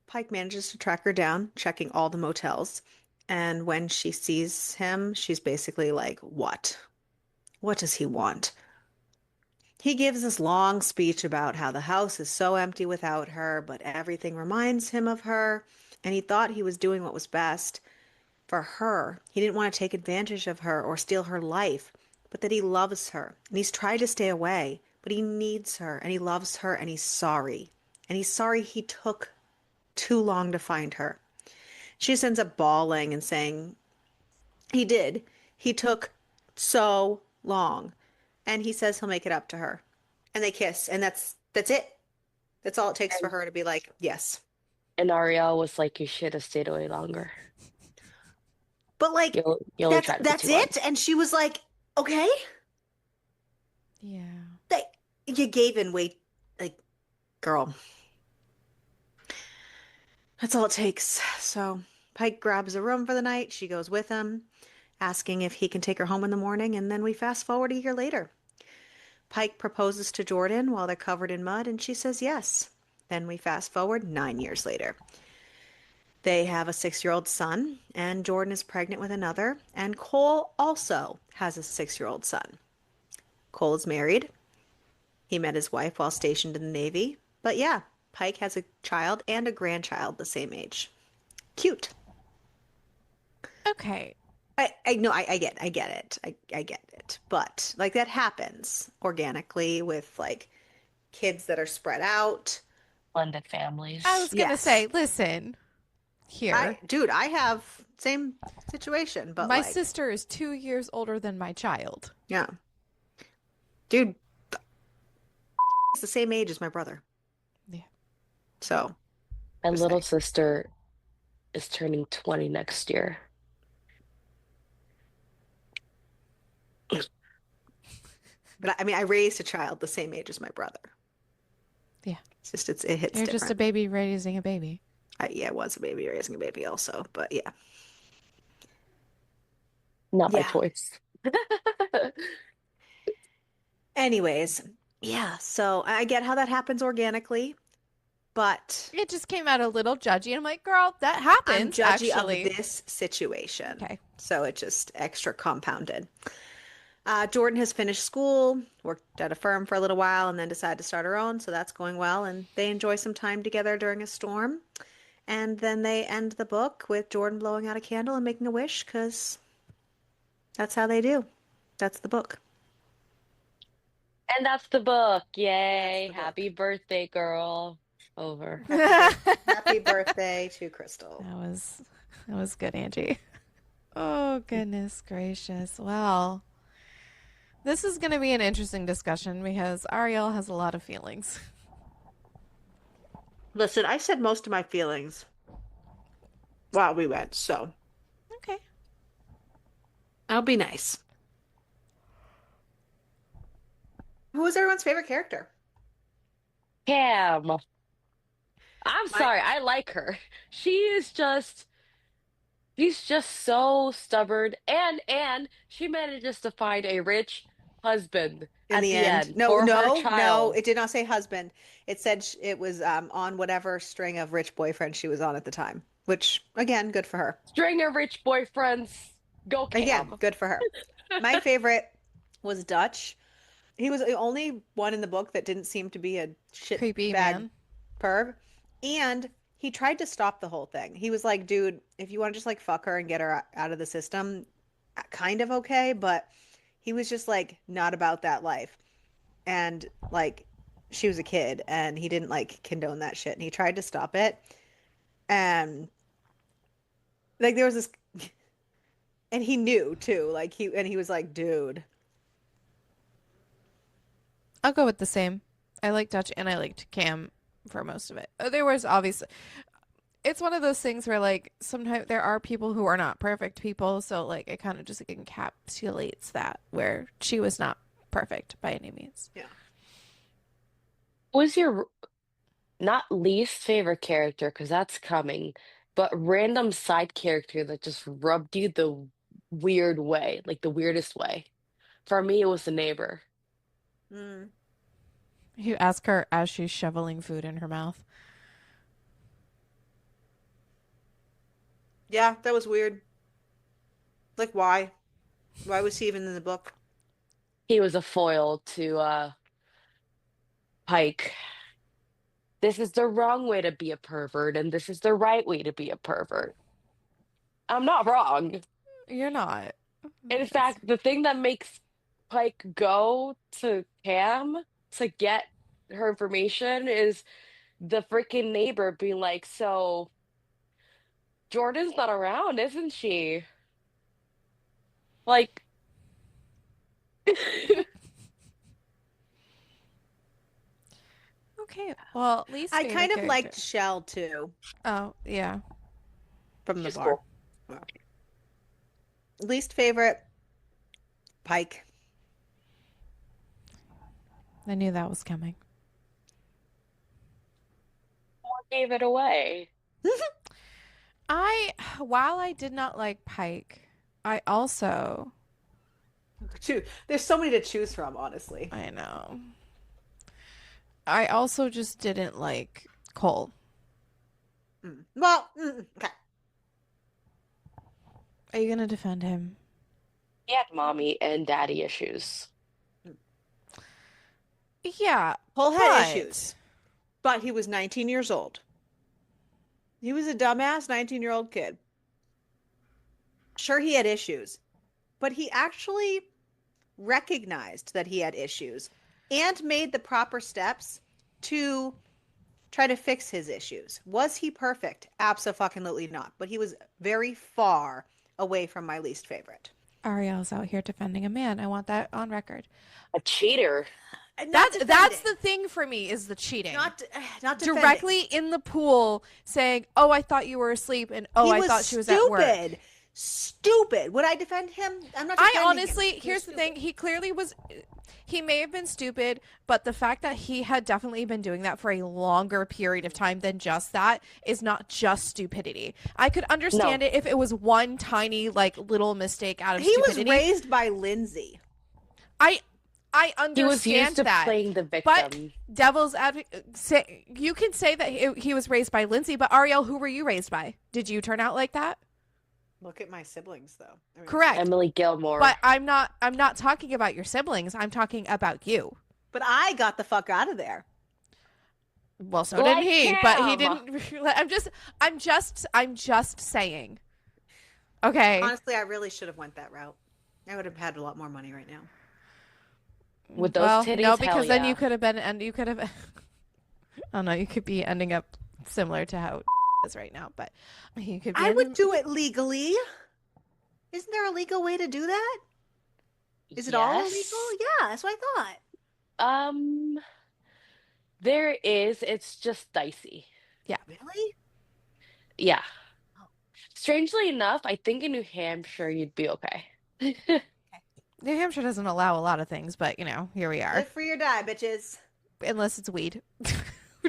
Pike manages to track her down, checking all the motels. And when she sees him, she's basically like, what? What does he want? He gives this long speech about how the house is so empty without her, but everything reminds him of her. And he thought he was doing what was best for her. He didn't want to take advantage of her or steal her life, but that he loves her. And he's tried to stay away, but he needs her and he loves her and he's sorry. And he's sorry he took too long to find her. She just ends up bawling and saying, he did. He took so long. And he says he'll make it up to her. And they kiss, and that's it. That's all it takes for And her to be like, yes. and Ariel was like, you should have stayed away longer. But like You only tried it for that's 2 months. it. And she was like, okay. yeah. They, you gave in. Wait, like, girl, that's all it takes. So Pike grabs a room for the night. She goes with him, asking if he can take her home in the morning. And then we fast forward a year later. Pike proposes to Jordan while they're covered in mud, and she says yes. Then we fast forward 9 years later. They have a 6-year-old son, and Jordan is pregnant with another, and Cole also has a 6-year-old son. Cole is married. He met his wife while stationed in the Navy. But yeah, Pike has a child and a grandchild the same age. Cute. Okay. I know I get it. I get it. But like that happens organically with like kids that are spread out. Blended I families. was gonna Yes. say, listen here. I have same situation, but My like, sister is 2 years older than my child. yeah. Dude, it's the same age as my brother. Yeah. So, My just little saying. sister is turning 20 next year. But I mean, I raised a child the same age as my brother. Yeah. It's just it hits You're just a different. baby raising a baby. Yeah, I was a baby raising a baby also, but yeah. Not by Yeah. choice. Anyways, yeah, so I get how that happens organically, but It just came out a little judgy. And I'm like, girl, that I'm happens, judgy of actually. this situation. Okay. So it just extra compounded. Jordan has finished school, worked at a firm for a little while, and then decided to start her own. So that's going well. And they enjoy some time together during a storm. And then they end the book with Jordan blowing out a candle and making a wish because that's how they do. That's the book. And that's the book. That's Yay. the book. Happy birthday, girl. Over. Happy birthday to Krystal. Was that was good, Angie. Oh goodness gracious. Well, this is going to be an interesting discussion because Ariel has a lot of feelings. Listen, I said most of my feelings while we went, so Okay. I'll be nice. Who was everyone's favorite character? Cam. I'm My sorry, I like her. She is just she's just so stubborn and she manages to find a rich husband in at the the end. end No, for her no, no. child. It did not say husband. It said it was on whatever string of rich boyfriends she was on at the time, which again, good for her. String of rich boyfriends. Go Again, Cam. good for her. My favorite was Dutch. He was the only one in the book that didn't seem to be a shit Creepy bag man. perv. And he tried to stop the whole thing. He was like, dude, if you want to just like fuck her and get her out of the system, kind of okay. But he was just like not about that life. And like she was a kid and he didn't like condone that shit. And he tried to stop it. And like there was this, and he knew too. He was like, dude. I'll go with the same. I liked Dutch and I liked Cam for most of it. There was obviously, it's one of those things where like sometimes there are people who are not perfect people, so like it kind of just like, encapsulates that where she was not perfect by any means. Yeah. Who's your not least favorite character, because that's coming, but random side character that just rubbed you the weird way, like the weirdest way? For me, it was the neighbor. Mm. You ask her as she's shoveling food in her mouth. Yeah, that was weird. Like, why? Why was he even in the book? He was a foil to Pike. This is the wrong way to be a pervert, and this is the right way to be a pervert. I'm not wrong. You're not. In It's fact, the thing that makes Pike go to Cam to get her information is the freaking neighbor being like, "So Jordan's not around, isn't she?" Like, okay. Well, least I favorite kind of character. liked Shell too Oh, yeah. from the she's bar. cool. Well, least favorite, Pike. I knew that was coming. What gave it away? While I did not like Pike, I also, There's so many to choose from, honestly. I know, I also just didn't like Cole. Well, okay. Are you gonna defend him? He had mommy and daddy issues. Yeah, Cole had issues, but but he was 19 years old. He was a dumbass 19-year-old kid. Sure, he had issues, but he actually recognized that he had issues and made the proper steps to try to fix his issues. Was he perfect? Absolutely not. But he was very far away from my least favorite. Ariel's out here defending a man. I want that on record. A cheater. And not That's defending. the thing for me is the cheating. Not defending. Directly in the pool saying, "Oh, I thought you were asleep," and "Oh, He I was thought she was at work." stupid. Stupid. Would I defend him? I'm not I defending him. honestly, He was here's the thing. stupid. He clearly was, he may have been stupid, but the fact that he had definitely been doing that for a longer period of time than just that is not just stupidity. I could understand No, it if it was one tiny, like, little mistake out of He was stupidity. raised by Lindsay. I I he was used understand to that. playing the But victim. devil's advocate, say, you can say that he was raised by Lindsay, but Ariel, who were you raised by? Did you turn out like that? Look at my siblings, though. I mean, Correct. Emily Gilmore. But I'm not talking about your siblings. I'm talking about you. but I got the fuck out of there. Well, so did Like he, but he him. didn't. I'm just saying. Okay. Honestly, I really should have went that route. I would have had a lot more money right now. With those Well, titties, no, hell because then you yeah. could have been, and you could have. I don't know. You could be ending up similar to how it is right now, but you could be. I would do it legally. Isn't there a legal way to do that? Is it all illegal? Yes. Yeah, that's what I Um, there is. It's just dicey. Yeah. thought. Really? Yeah. Strangely enough, I think in New Hampshire you'd be okay. New Hampshire doesn't allow a lot of things, but here we are. Live free or die, bitches. Unless it's weed.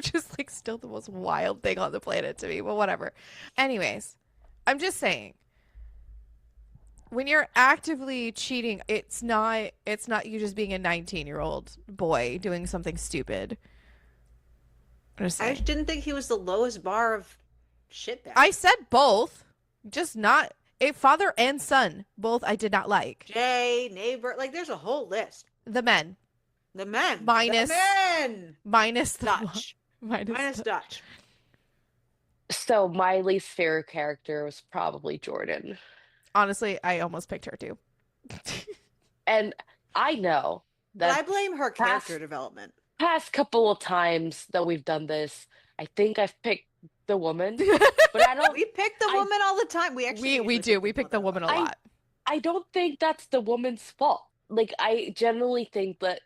which is like still the most wild thing on the planet to me, but whatever. Anyways, I'm just saying when you're actively cheating, it's not you just being a 19-year-old boy doing something stupid. I'm just I just saying. didn't think he was the lowest bar of I shitbag. said both, just not a father and son. Both I did not like. Jay, neighbor, like there's a whole list. The men The men, the minus men, minus the Dutch, minus minus the. Dutch. So my least favorite character was probably Jordan. Honestly, I almost picked her too. And I know But that I blame her character past development. past couple of times that we've done this, I think I've picked the woman, but I don't We pick the I woman all the time. We actually we usually do. pick We the pick the mother a woman a lot. I lot. I don't think that's the woman's fault. Like I generally think that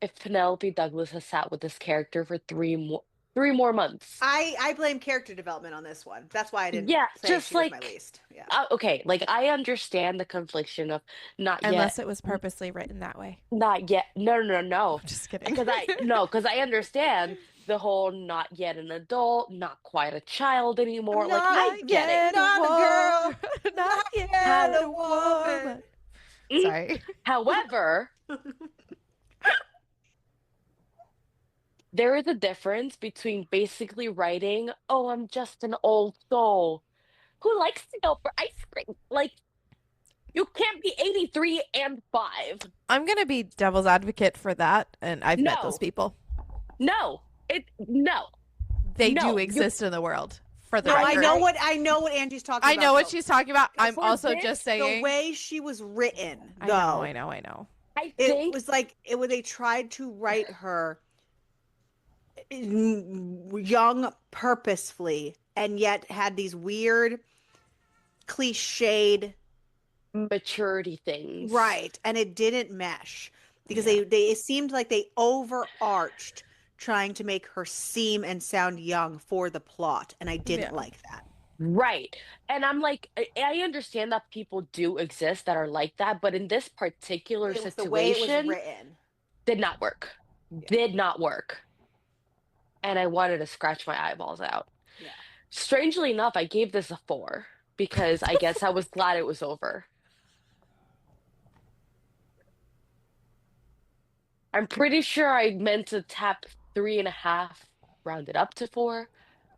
if Penelope Douglas has sat with this character for 3 more months. I blame character development on this one. That's why I didn't Yeah, say just she was my like least. Yeah. okay, like I understand the confliction of not yet, Unless it was purposely written that way. not yet. No, no, no, no. I'm just kidding. Because I no, because I understand the whole not yet an adult, not quite a child I'm anymore. Like not I Not get it. yet a not a girl, war. Not not yet yet How a a woman. woman. mm, Sorry. however, there is a difference between basically writing, "Oh, I'm just an old soul who likes to go for ice cream." Like you can't be 83 and 5. I'm going to be devil's advocate for that, and I've met those No. people. No. No. They do No. You exist in the world, for the No, right. record. I know what Angie's talking I about know what though. she's talking about. I'm For also this, just The saying. way she was written, I know, though, I know, I know. I it think was like it when they tried to write her young purposefully and yet had these weird cliched maturity things. right, and it didn't mesh because Yeah. they it seemed like they overarched trying to make her seem and sound young for the plot, and I didn't Yeah. like that. Right. And I'm like, I understand that people do exist that are like that, but in this particular It was the way it was situation, written. did not work. Yeah. Did not work. And I wanted to scratch my eyeballs out. Yeah. Strangely enough, I gave this a 4 because I guess I was glad it was over. I'm pretty sure I meant to tap 3.5, round it up to 4,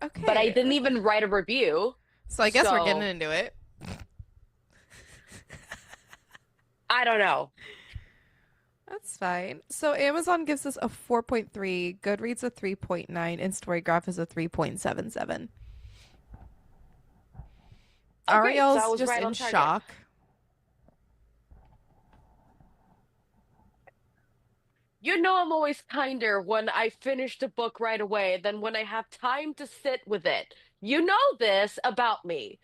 but I Okay. didn't even write a review. So I guess we're getting So into it. I don't know. That's fine. So Amazon gives us a 4.3, Goodreads a 3.9, and Storygraph is a 3.77. Oh, great. So I Ariel's was just right in on target. shock. You know, I'm always kinder when I finish the book right away than when I have time to sit with it. You know this about me.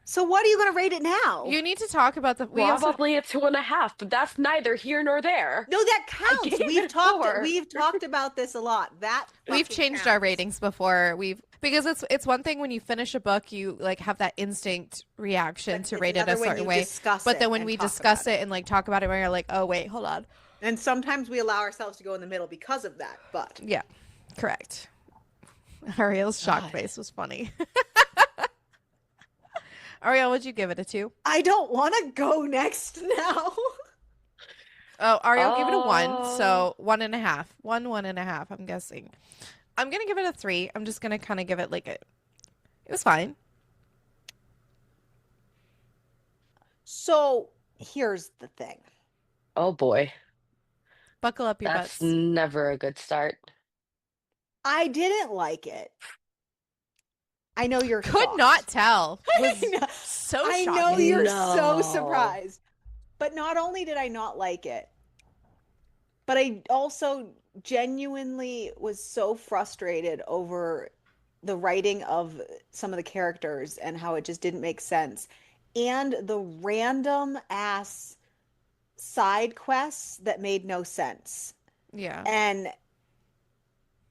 So what are you going to rate it now? You need to talk about the. We have some. Probably a 2.5, but that's neither here nor there. No, that I counts. gave it 4. We've talked about this a lot. That We've fucking changed our counts. ratings before. We've because it's one thing when you finish a book, you like have that instinct reaction But to it's rate it a another when certain you way. discuss But it then when and we talk discuss about it it. and like talk about it, we're like, oh wait, hold on. And sometimes we allow ourselves to go in the middle because of that. But Yeah, correct. Ariel's shocked God, face was funny. Ariel, would you give it a 2? I don't want to go next now. Oh, Ariel gave it a 1, Oh, so 1.5. 1.5, I'm guessing. I'm gonna give it a 3. I'm just gonna kind of give it like a. It was fine. So here's the thing. oh boy. Buckle up your That's butts. never a good start. I didn't like it. I know you're Could not shocked. tell. I Was know, so I know shocking. you're so No. surprised. But not only did I not like it, but I also genuinely was so frustrated over the writing of some of the characters and how it just didn't make sense. And the random ass side quests that made no sense. Yeah. And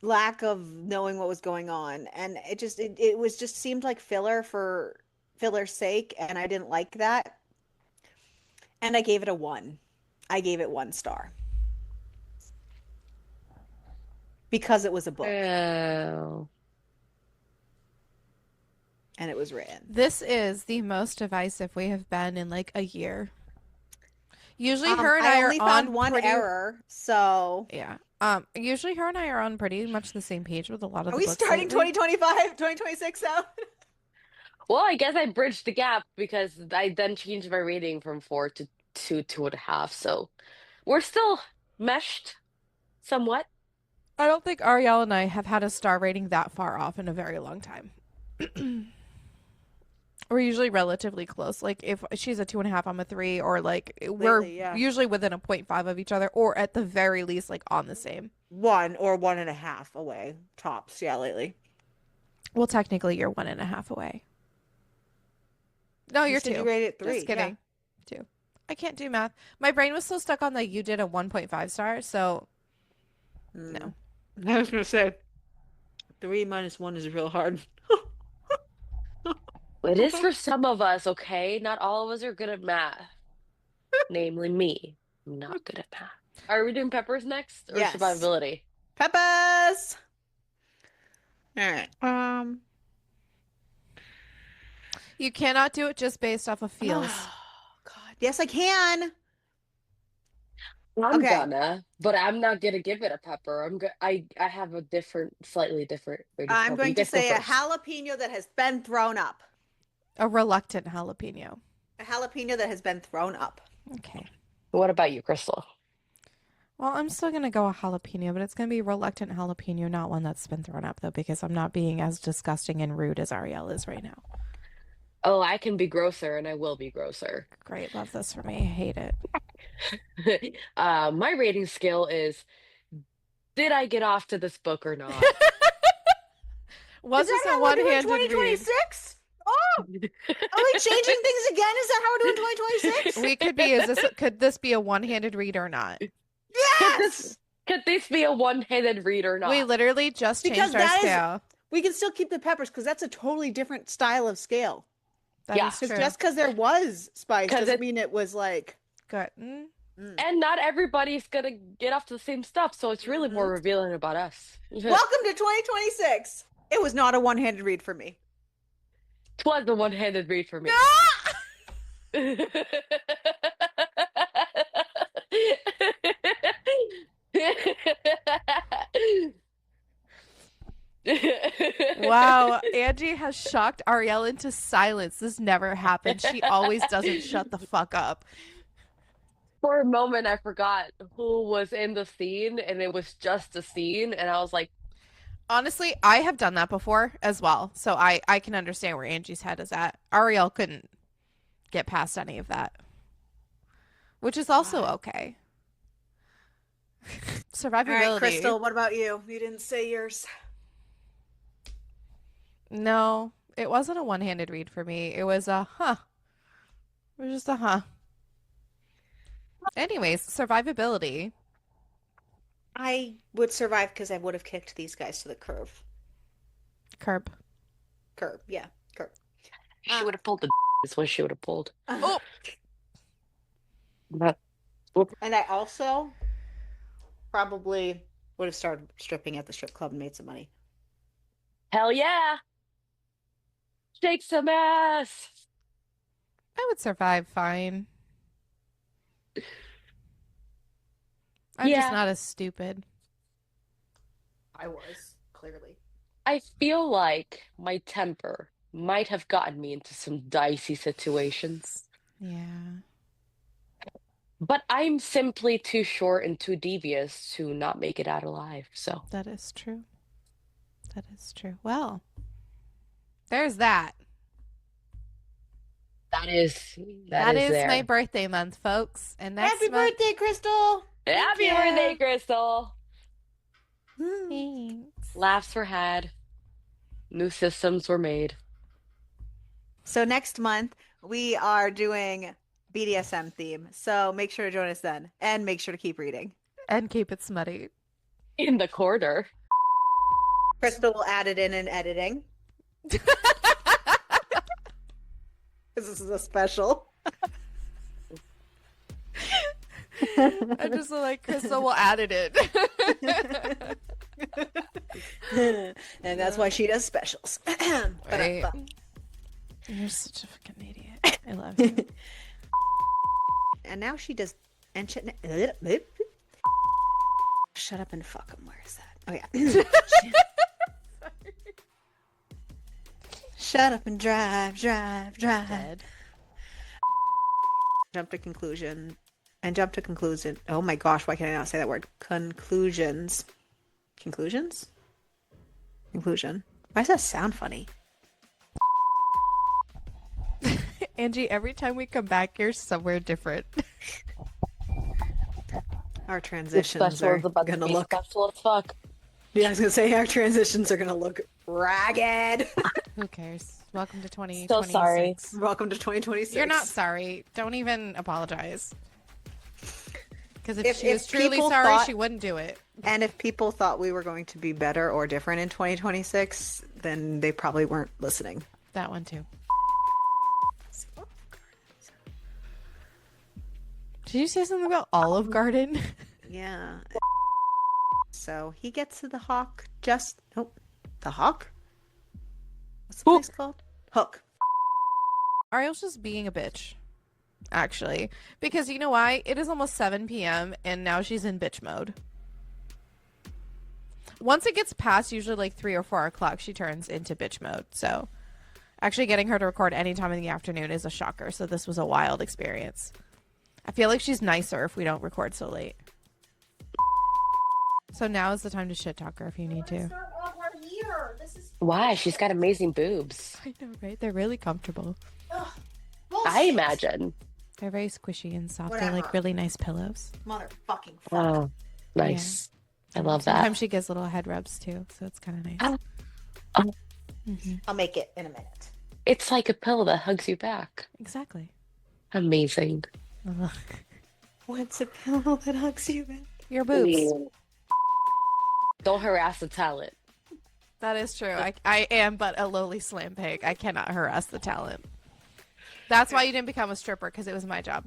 lack of knowing what was going on. And it was just seemed like filler for filler's sake, and I didn't like that. And I gave it a 1. I gave it 1 star. because it was a book Oh. and it was written. This is the most divisive we have been in like a year. Usually her and I I are only found on one pretty error, so yeah. Usually her and I are on pretty much the same page with a lot of are the we books starting lately. 2025, 2026 out? Well, I guess I bridged the gap because I then changed my rating from 4 to 2, 2.5. So we're still meshed somewhat. I don't think Ariel and I have had a star rating that far off in a very long time. We're usually relatively close. Like if she's a 2.5, I'm a 3, or like we're Lately, yeah. usually within a 0.5 of each other, or at the very least like on the same. 1 or 1.5 away, tops. Yeah, lately. Well, technically you're 1.5 away. No, You you're said you 2. rated it Just 3. Yeah. kidding. 2. I can't do math. My brain was still stuck on the you did a 1.5 star, so no. I was gonna say 3 minus 1 is real hard. It is for some of us, okay? Not all of us are good at math, namely me. I'm not good at math. Are we doing peppers next or Yes. survivability? Peppers. All right. You cannot do it just based off of feels. Oh, God. Yes, I can. I'm Okay. gonna, but I'm not gonna give it a pepper. I have a different, slightly different rating I'm scale, but you going to guys go say a first. jalapeno that has been thrown up. A reluctant jalapeno. A jalapeno that has been thrown up. Okay. What about you, Krystal? Well, I'm still going to go a jalapeno, but it's going to be reluctant jalapeno, not one that's been thrown up, though, because I'm not being as disgusting and rude as Ariel is right now. Oh, I can be grosser, and I will be grosser. Great. Love this for me. I hate it. My rating scale is, did I get off to this book or not? Was Is this that a how we're doing one-handed read? 2026? Oh, are we changing things again? Is that how we're doing 2026? We could be, could this be a one-handed read or not? Yes! Could this be a one-handed read or not? We literally just Because changed our that is, scale. we can still keep the peppers because that's a totally different style of scale. That Yeah. is Because true. just because there was spice 'Cause doesn't mean it was like. Good. And not everybody's gonna get off to the same stuff, so it's really more revealing about us. Welcome to 2026. It was not a one-handed read for me. It was a one-handed read for me. Wow, Angie has shocked Ariel into silence. This never happened. She always doesn't shut the fuck up. For a moment, I forgot who was in the scene, and it was just a scene, and I was like, Honestly, I have done that before as well, so I can understand where Angie's head is at. Ariel couldn't get past any of that, which is also okay. All Survivability. right, Krystal, what about you? You didn't say yours. No, it wasn't a one-handed read for me. It was a huh. It was just a huh. Anyways, survivability. I would survive because I would have kicked these guys to the curb. Curb. Curb, yeah, curb. she would have pulled the is what she would have pulled. Oh, But And I also probably would have started stripping at the strip club and made some money. hell yeah! Shake some ass! I would survive fine. I'm just Yeah. not as stupid. I was, clearly. I feel like my temper might have gotten me into some dicey situations, Yeah, but I'm simply too short and too devious to not make it out alive. So that is true. That is true. Well, there's that. that is That is there. my birthday month, folks. And next Happy month, birthday, Krystal! Happy you. birthday, Krystal! Thanks. Laughs were had, new systems were made. So next month we are doing BDSM theme. So make sure to join us then, and make sure to keep reading. And keep it smutty. In the corner. Krystal will add it in editing. This is a special. I just like Krystal will add it in. And that's why she does specials. Right. You're such a fucking idiot. I love you. And now she does. And shut up and fuck him. Where is that? Oh yeah. Shut up and drive. Dead. Jump to conclusion. And jump to conclusion. Oh my gosh, why can I not say that word? Conclusions. Conclusions? Conclusion. Why does that sound funny? Angie, every time we come back, you're somewhere different. Our This transitions special are is about to gonna be look. special as fuck. Yeah, I was gonna say our transitions are gonna look ragged. Who cares? Welcome to So 2026. sorry. Welcome to 2026. You're not sorry. Don't even apologize. Because if If- she was if truly people sorry, thought- she wouldn't do it. And if people thought we were going to be better or different in 2026, then they probably weren't listening. That one too. Did you say something about Olive Garden? Yeah. So he gets to the Hawk just. Nope. The Hawk? What's the place called? Hook. Ariel's just being a bitch. Actually. Because you know why? It is almost 7 p.m. and now she's in bitch mode. Once it gets past usually like 3 or 4 o'clock, she turns into bitch mode. So actually getting her to record any time in the afternoon is a shocker. So this was a wild experience. I feel like she's nicer if we don't record so late. So now is the time to shit talk her if you need to. Why? She's got amazing boobs. I know, right? They're really comfortable. I imagine. They're very squishy and soft. They're Whatever. like really nice pillows. Motherfucking fuck. Oh, nice. I love that. Sometimes she gives little head rubs too, so it's kind of nice. Oh. Oh, I'll make it in a minute. it's like a pillow that hugs you back. Exactly. Amazing. What's a pillow that hugs you back? Your boobs. Don't harass the talent. That is true. I am but a lowly slam pig. I cannot harass the talent. That's why you didn't become a stripper, because it was my job.